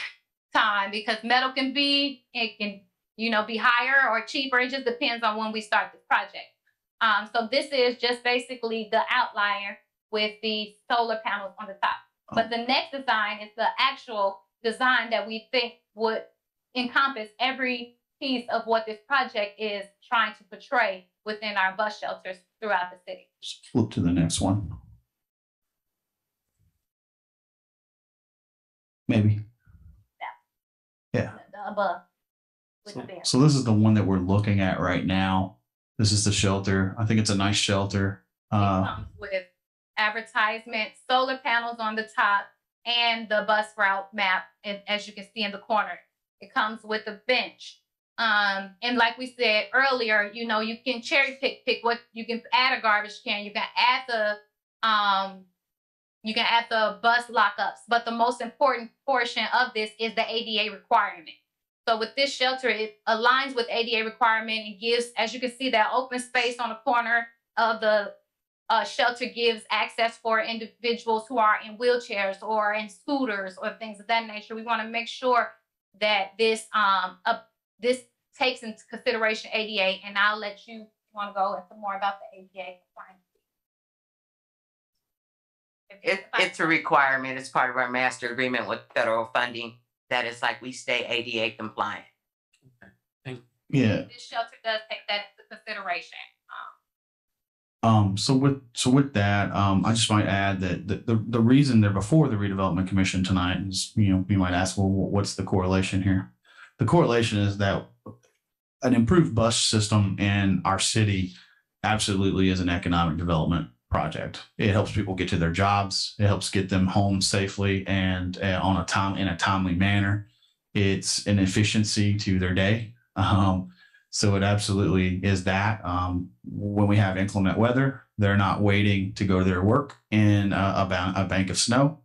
time, because metal can be, it can, you know, be higher or cheaper. It just depends on when we start this project. So this is just basically the outlier with the solar panels on the top. But the next design is the actual design that we think would encompass every piece of what this project is trying to portray within our bus shelters throughout the city. Just flip to the next one. Maybe. Yeah. The above. So this is the one that we're looking at right now. This is the shelter. I think it's a nice shelter. It comes with advertisement, solar panels on the top, and the bus route map, and as you can see in the corner. It comes with a bench. And like we said earlier, you know, you can cherry pick what you can add a garbage can, you can add the bus lockups, but the most important portion of this is the ADA requirement. So with this shelter, it aligns with ADA requirement and gives, as you can see, that open space on the corner of the shelter gives access for individuals who are in wheelchairs or in scooters or things of that nature. We want to make sure that this this takes into consideration ADA, and I'll let you want to go into more about the ADA requirement. It's a requirement. It's part of our master agreement with federal funding that it's like we stay ADA compliant. Yeah. This shelter does take that into consideration. So with that, I just might add that the reason they're before the redevelopment commission tonight is, you know, you might ask, well, what's the correlation here? The correlation is that an improved bus system in our city absolutely is an economic development project. It helps people get to their jobs. It helps get them home safely and in a timely manner. It's an efficiency to their day. So it absolutely is that. When we have inclement weather, they're not waiting to go to their work in a bank of snow.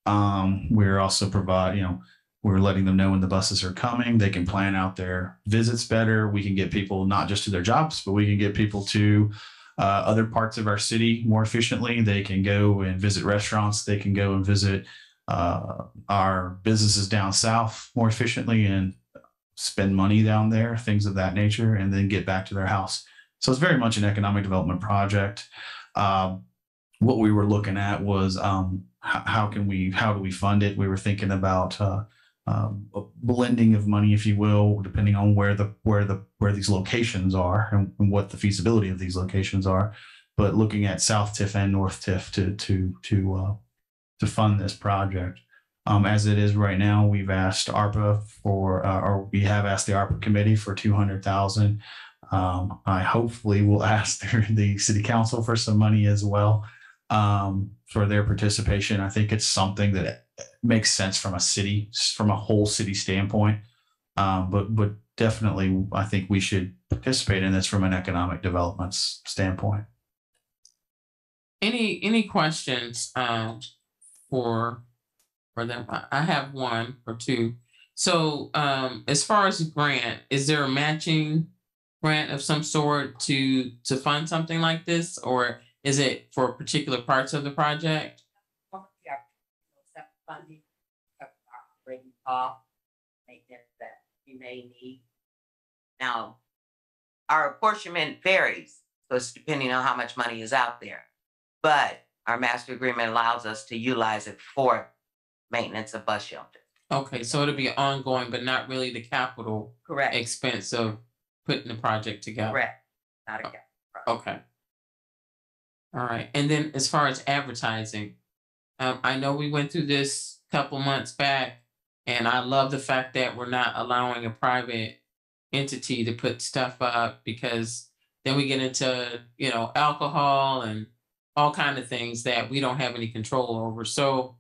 We're also we're letting them know when the buses are coming. They can plan out their visits better. We can get people not just to their jobs, but we can get people to other parts of our city more efficiently. They can go and visit restaurants. They can go and visit our businesses down south more efficiently and spend money down there, things of that nature, and then get back to their house. So it's very much an economic development project. What we were looking at was how do we fund it? We were thinking about a blending of money, if you will, depending on where these locations are and what the feasibility of these locations are. But looking at South TIF and North TIF to fund this project. As it is right now, we've asked ARPA or we have asked the ARPA committee for $200,000. I hopefully will ask the city council for some money as well for their participation. I think it's something that makes sense from a whole city standpoint. But definitely, I think we should participate in this from an economic development standpoint. Any questions for them? I have one or two. So as far as grant, is there a matching grant of some sort to fund something like this, or is it for particular parts of the project? Funding of our operating cost, maintenance that we may need. Now, our apportionment varies, so it's depending on how much money is out there. But our master agreement allows us to utilize it for maintenance of bus shelters. Okay, so it'll be ongoing, but not really the capital expense of putting the project together. Correct. Not a capital project. Okay. All right. And then as far as advertising, I know we went through this a couple months back, and I love the fact that we're not allowing a private entity to put stuff up, because then we get into, you know, alcohol and all kinds of things that we don't have any control over. So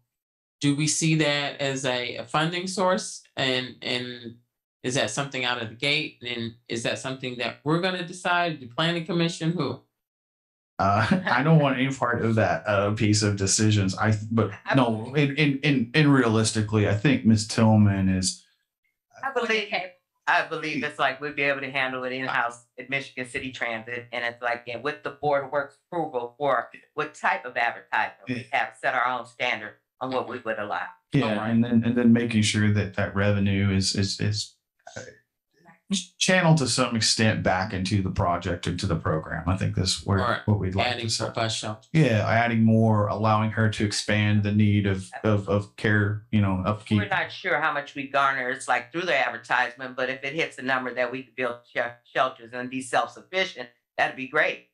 do we see that as a funding source? And is that something out of the gate? And is that something that we're going to decide? The planning commission, who? I don't want any part of that piece of decisions. But no, in realistically, I think Ms. Tillman is. I believe it's like we'd be able to handle it in-house at Michigan City Transit. And it's like, and with the Board of Works approval for what type of advertisement we have, set our own standard on what we would allow. Yeah, and then making sure that revenue is channeled to some extent back into the project, into the program. I think that's what we'd like adding to say. bus shelters. Yeah, adding more, allowing her to expand the need of care, upkeep. We're not sure how much we garner. It's like through the advertisement, but if it hits a number that we could build shelters and be self-sufficient, that'd be great.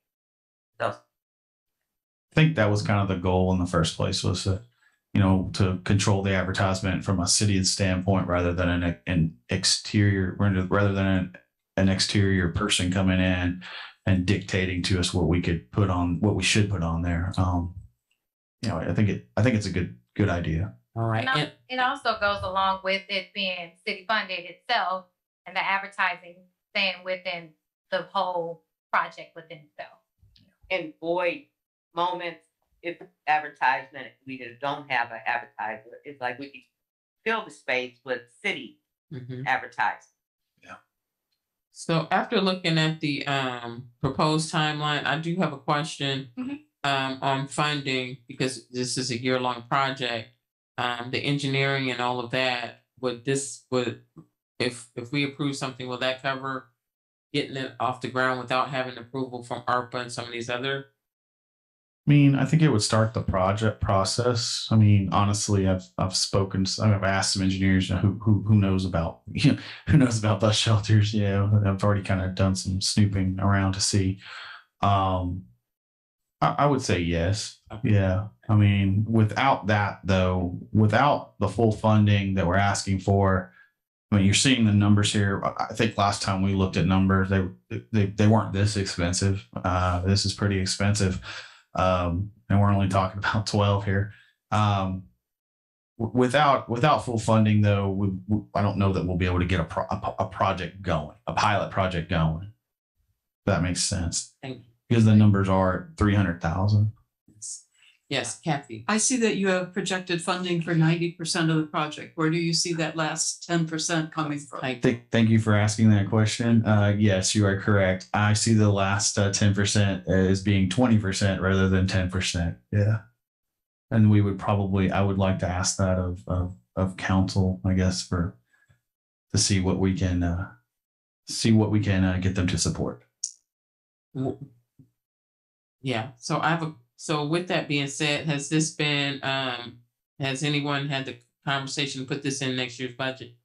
So I think that was kind of the goal in the first place, was to control the advertisement from a city standpoint rather than an exterior person coming in and dictating to us what we could put on, what we should put on there. I think it's a good idea. All right. And it also goes along with it being city funded itself and the advertising staying within the whole project within itself. in void moments, if advertisement, if we just don't have an advertiser, it's like we can fill the space with city advertising. Yeah. So after looking at the proposed timeline, I do have a question on funding, because this is a year-long project. The engineering and all of that, if we approve something, will that cover getting it off the ground without having approval from ARPA and some of these other? I mean, I think it would start the project process. I mean, honestly, I've asked some engineers who knows about who knows about bus shelters. I've already kind of done some snooping around to see. I would say yes. Yeah. I mean, without that though, without the full funding that we're asking for, I mean, you're seeing the numbers here. I think last time we looked at numbers, they weren't this expensive. This is pretty expensive. And we're only talking about 12 here. Without full funding though, I don't know that we'll be able to get a project going, a pilot project going. If that makes sense. Thank you. Because the numbers are 300,000. Yes, Kathy. I see that you have projected funding for 90% of the project. Where do you see that last 10% coming from? Thank you for asking that question. Yes, you are correct. I see the last 10% as being 20% rather than 10%. Yeah. And I would like to ask that of council, I guess, to see what we can get them to support. Yeah. So with that being said, has anyone had the conversation to put this in next year's budget?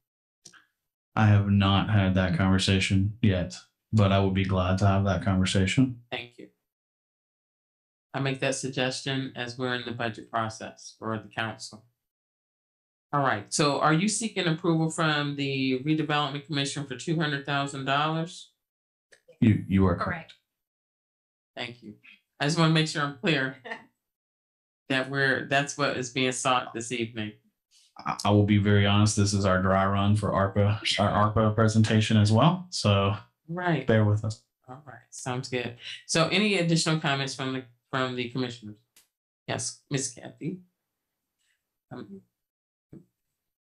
I have not had that conversation yet, but I would be glad to have that conversation. Thank you. I make that suggestion as we're in the budget process for the council. All right. So are you seeking approval from the Redevelopment Commission for $200,000? You are correct. Thank you. I just want to make sure I'm clear that that's what is being sought this evening. I will be very honest. This is our dry run for our ARPA presentation as well. So bear with us. All right. Sounds good. So any additional comments from the commissioners? Yes, Miss Kathy.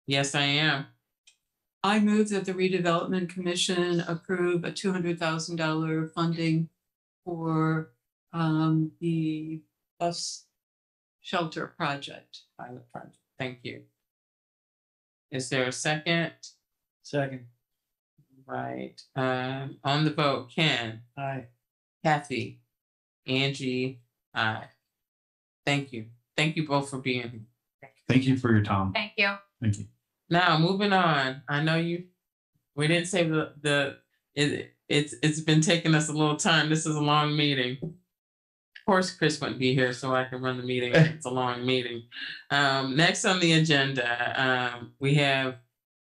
Yes, I am. I move that the Redevelopment Commission approve a $200,000 funding for the bus shelter project. Pilot project. Thank you. Is there a second? Second. Right. On the vote, Ken. Aye. Kathy. Angie. Aye. Thank you. Thank you both for being here. Thank you for your time. Thank you. Thank you. Now, moving on. I know we didn't say it's been taking us a little time. This is a long meeting. Of course, Chris wouldn't be here, so I can run the meeting. It's a long meeting. Next on the agenda, we have,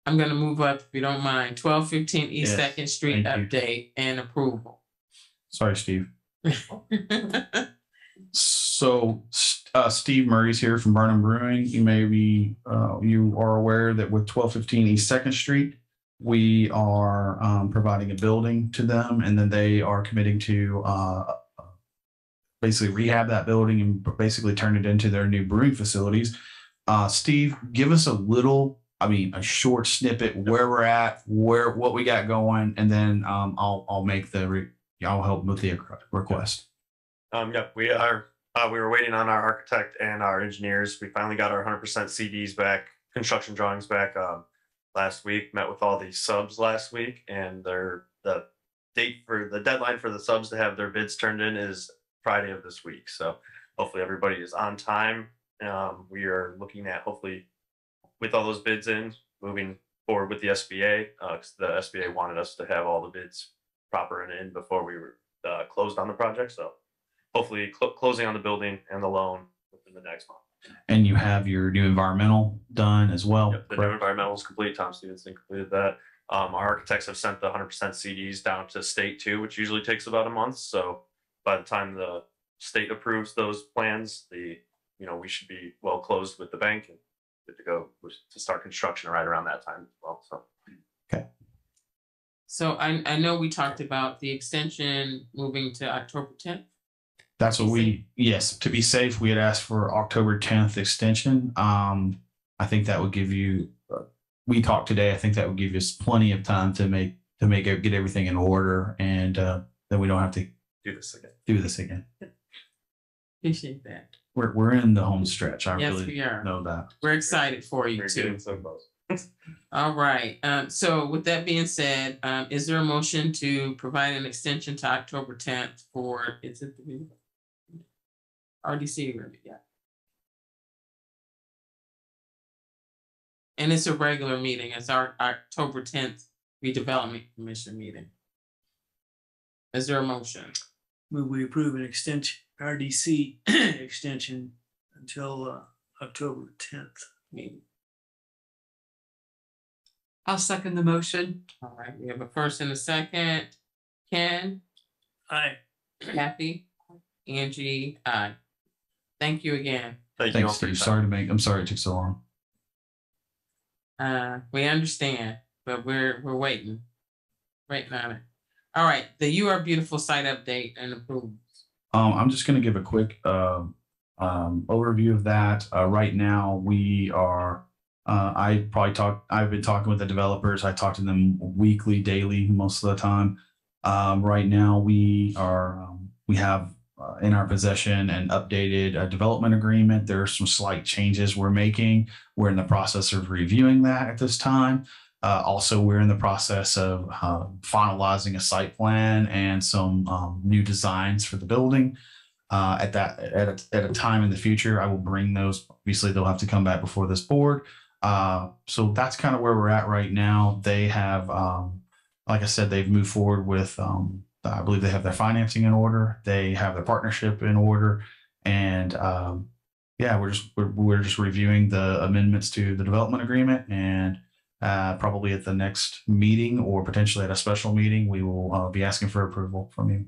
I'm going to move up, if you don't mind, 1215 East 2nd Street update and approval. Sorry, Steve. So Steve Murray's here from Burnham Brewing. You are aware that with 1215 East 2nd Street, we are providing a building to them, and then they are committing to basically rehab that building and basically turn it into their new brewing facilities. Steve, give us a short snippet where we're at, what we got going, and then I'll help with the request. Yep, we were waiting on our architect and our engineers. We finally got our 100% CDs back, construction drawings back last week. Met with all the subs last week, and the deadline for the subs to have their bids turned in is Friday of this week. So hopefully everybody is on time. We are looking at hopefully with all those bids in, moving forward with the SBA, because the SBA wanted us to have all the bids proper and in before we were closed on the project. So hopefully closing on the building and the loan within the next month. And you have your new environmental done as well. Yep, the new environmental is complete. Tom Stevenson completed that. Our architects have sent the 100% CDs down to state too, which usually takes about a month. So by the time the state approves those plans, we should be well closed with the bank and good to go to start construction right around that time as well. So okay. So I know we talked about the extension moving to October 10th. That's what yes, to be safe, we had asked for October 10th extension. I think that would give you, we talked today, I think that would give us plenty of time to get everything in order, and then we don't have to do this again. Appreciate that. We're in the home stretch. I Yes, really we are. know that. We're excited for you We're too. getting so close. All right. So with that being said, is there a motion to provide an extension to October 10th for, is it the RDC agreement? Yeah. And it's a regular meeting. It's our October 10th redevelopment commission meeting. Is there a motion? We approve an extension, RDC extension until October 10th. Meeting. I'll second the motion. All right, we have a first and a second. Ken? Aye. Kathy? Angie? Aye. Thank you again. Thank you all Thanks, for your Steve. time. I'm sorry it took so long. We understand, but we're waiting on it. All right, the You Are Beautiful site update and approvals. I'm just going to give a quick overview of that. Right now, we are. I've been talking with the developers. I talk to them weekly, daily, most of the time. Right now, we have in our possession an updated development agreement. There are some slight changes we're making. We're in the process of reviewing that at this time. Also, we're in the process of finalizing a site plan and some new designs for the building. At a time in the future, I will bring those. Obviously, they'll have to come back before this board. So that's kind of where we're at right now. They have, like I said, they've moved forward with, I believe they have their financing in order. They have their partnership in order. And yeah, we're just reviewing the amendments to the development agreement, and probably at the next meeting or potentially at a special meeting, we will be asking for approval from you.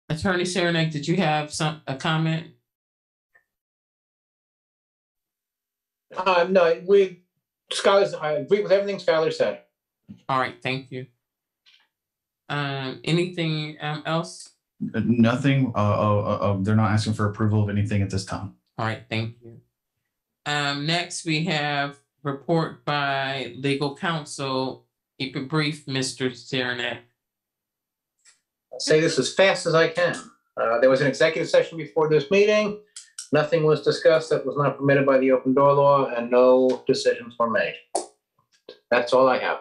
Attorney Saranac, did you have a comment? No, I agree with everything Skylar said. All right, thank you. Anything else? Nothing. They're not asking for approval of anything at this time. All right, thank you. Next we have report by legal counsel. Keep it brief, Mr. Saranac. I'll say this as fast as I can. There was an executive session before this meeting. Nothing was discussed that was not permitted by the open door law, and no decisions were made. That's all I have.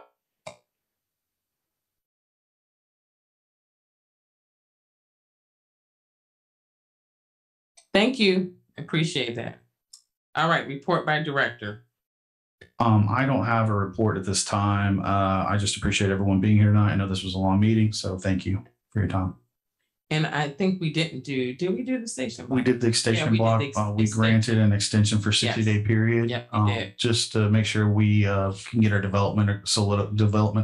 Thank you. Appreciate that. All right, report by director. I don't have a report at this time. I just appreciate everyone being here tonight. I know this was a long meeting, so thank you for your time. And I think we did we do the station block? We did the extension block. We granted an extension for 60-day period. Yep, we did. Just to make sure we can get our development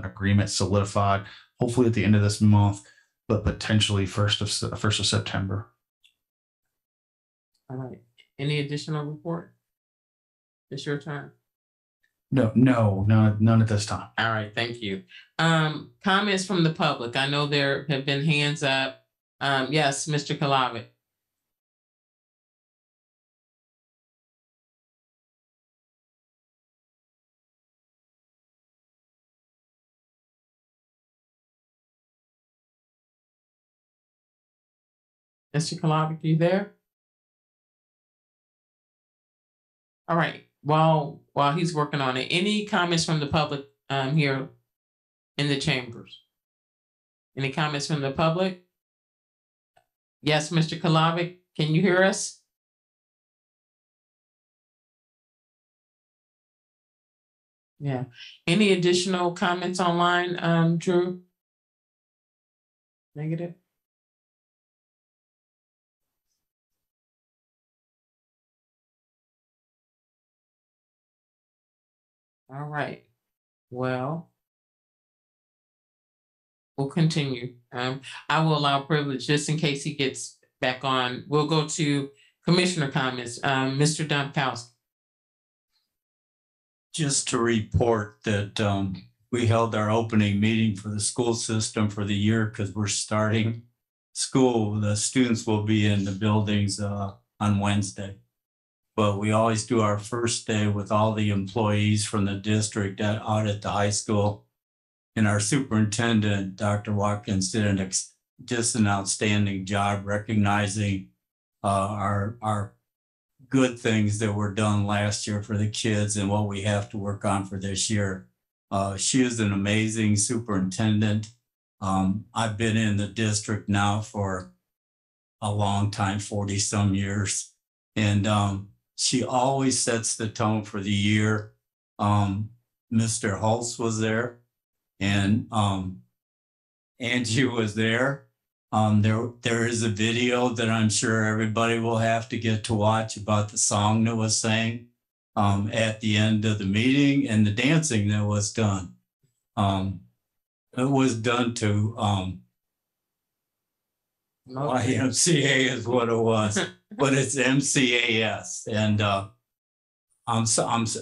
agreement solidified, hopefully at the end of this month, but potentially first of September. All right. Any additional report? It's your turn. No, none at this time. All right, thank you. Comments from the public. I know there have been hands up. Yes, Mr. Kalavic. Mr. Kalavic, you there? All right. While he's working on it, any comments from the public here in the chambers? Any comments from the public? Yes, Mr. Kalavic, can you hear us? Yeah. Any additional comments online, Drew? Negative? All right. Well, we'll continue. I will allow privilege just in case he gets back on. We'll go to commissioner comments. Mr. Domkowski. Just to report that we held our opening meeting for the school system for the year because we're starting school. The students will be in the buildings on Wednesday. But we always do our first day with all the employees from the district out at the high school. And our superintendent, Dr. Watkins, did just an outstanding job recognizing our good things that were done last year for the kids and what we have to work on for this year. She is an amazing superintendent. I've been in the district now for a long time, 40 some years. And she always sets the tone for the year. Mr. Hulse was there and Angie was there. There is a video that I'm sure everybody will have to get to watch about the song that was sang at the end of the meeting and the dancing that was done. It was done to YMCA is what it was, but it's MCAS. And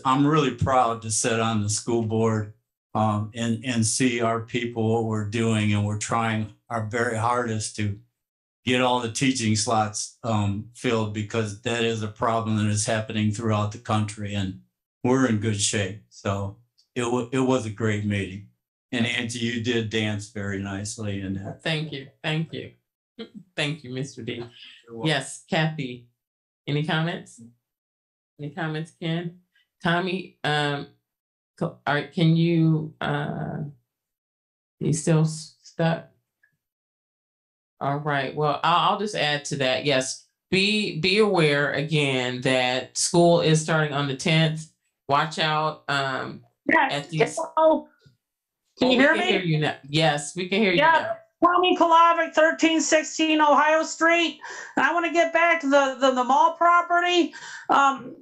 I'm really proud to sit on the school board and see our people, what we're doing, and we're trying our very hardest to get all the teaching slots filled because that is a problem that is happening throughout the country, and we're in good shape. So it was a great meeting. And Angie, you did dance very nicely in that. Thank you. Thank you. Thank you, Mr. D. Yes, Kathy. Any comments? Any comments, Ken? Tommy, all right, can you he's still stuck? All right, well, I'll just add to that. Yes, be aware again that school is starting on the 10th. Watch out at these. Can you hear me? We can hear you now. Yes, we can hear you now. Tommy Kalavic, 1316 Ohio Street. And I want to get back to the mall property. I'm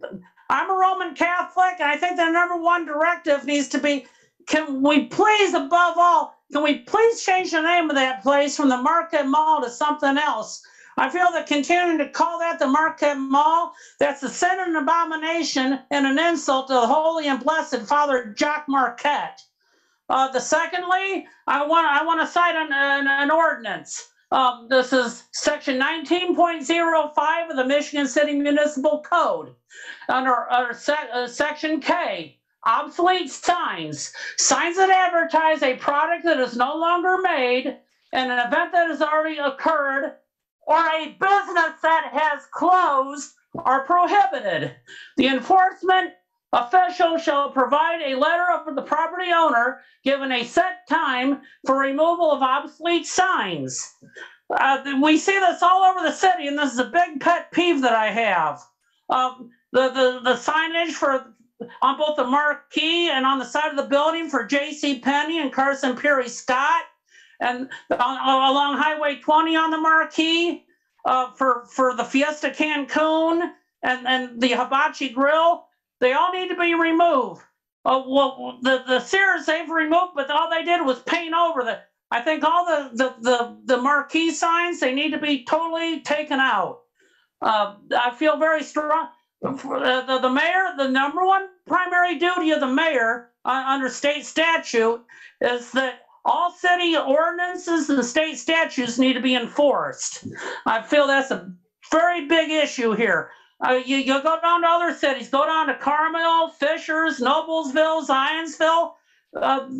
a Roman Catholic, and I think the number one directive needs to be, can we please, above all, can we please change the name of that place from the Market Mall to something else? I feel that continuing to call that the Market Mall, that's a sin and abomination and an insult to the Holy and Blessed Father Jacques Marquette. Secondly, I want to cite an ordinance. This is section 19.05 of the Michigan City Municipal Code. Under section K, obsolete signs. Signs that advertise a product that is no longer made, an event that has already occurred, or a business that has closed are prohibited. The enforcement official shall provide a letter of the property owner given a set time for removal of obsolete signs. We see this all over the city, and this is a big pet peeve that I have. The signage for on both the marquee and on the side of the building for J.C. Penney and Carson Peary Scott, and along Highway 20 on the marquee for the Fiesta Cancun and the Hibachi Grill. They all need to be removed. Well, the Sears they've removed, but all they did was paint over the. I think all the marquee signs, they need to be totally taken out. I feel very strong. The mayor, the number one primary duty of the mayor under state statute is that all city ordinances and state statutes need to be enforced. I feel that's a very big issue here. You go down to other cities, go down to Carmel, Fishers, Noblesville, Zionsville.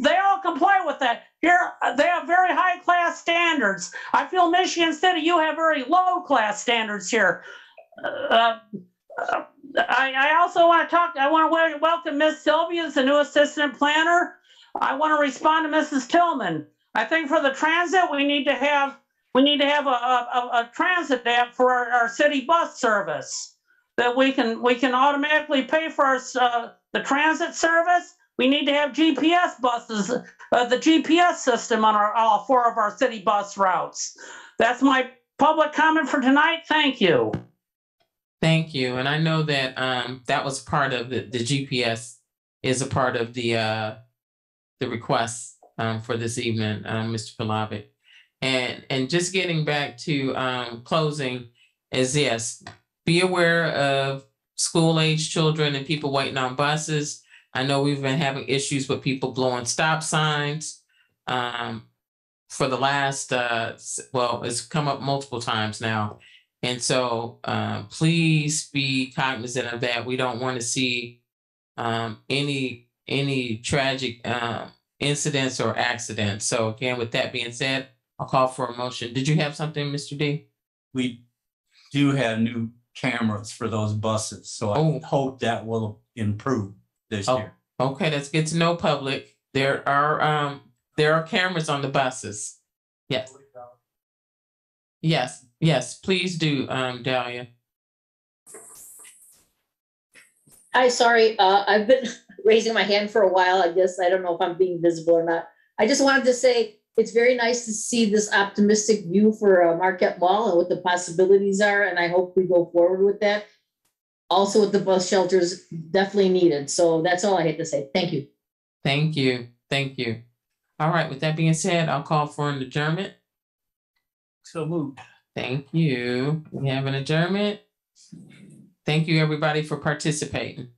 They all comply with that. Here, they have very high class standards. I feel Michigan City, you have very low class standards here. I also want to I want to welcome Miss Sylvia as the new assistant planner. I want to respond to Mrs. Tillman. I think for the transit, we need to have a transit app for our city bus service that we can automatically pay for the transit service. We need to have GPS buses, the GPS system on all 4 of our city bus routes. That's my public comment for tonight. Thank you. Thank you. And I know that that was part of the GPS is a part of the request for this evening, Mr. Palavic. And just getting back to closing is, yes, be aware of school-age children and people waiting on buses. I know we've been having issues with people blowing stop signs for the last, well, it's come up multiple times now. And so please be cognizant of that. We don't want to see any tragic incidents or accidents. So again, with that being said, I'll call for a motion. Did you have something, Mr. D? We do have new cameras for those buses, so I hope that will improve this year. Okay, that's good to know, public. There are cameras on the buses. Yes. Yes, please do, Dahlia. Hi, sorry, I've been raising my hand for a while. I guess I don't know if I'm being visible or not. I just wanted to say it's very nice to see this optimistic view for Marquette Mall and what the possibilities are, and I hope we go forward with that. Also with the bus shelters, definitely needed. So that's all I had to say. Thank you. Thank you. Thank you. All right, with that being said, I'll call for an adjournment. So moved. Thank you. We have an adjournment. Thank you, everybody, for participating.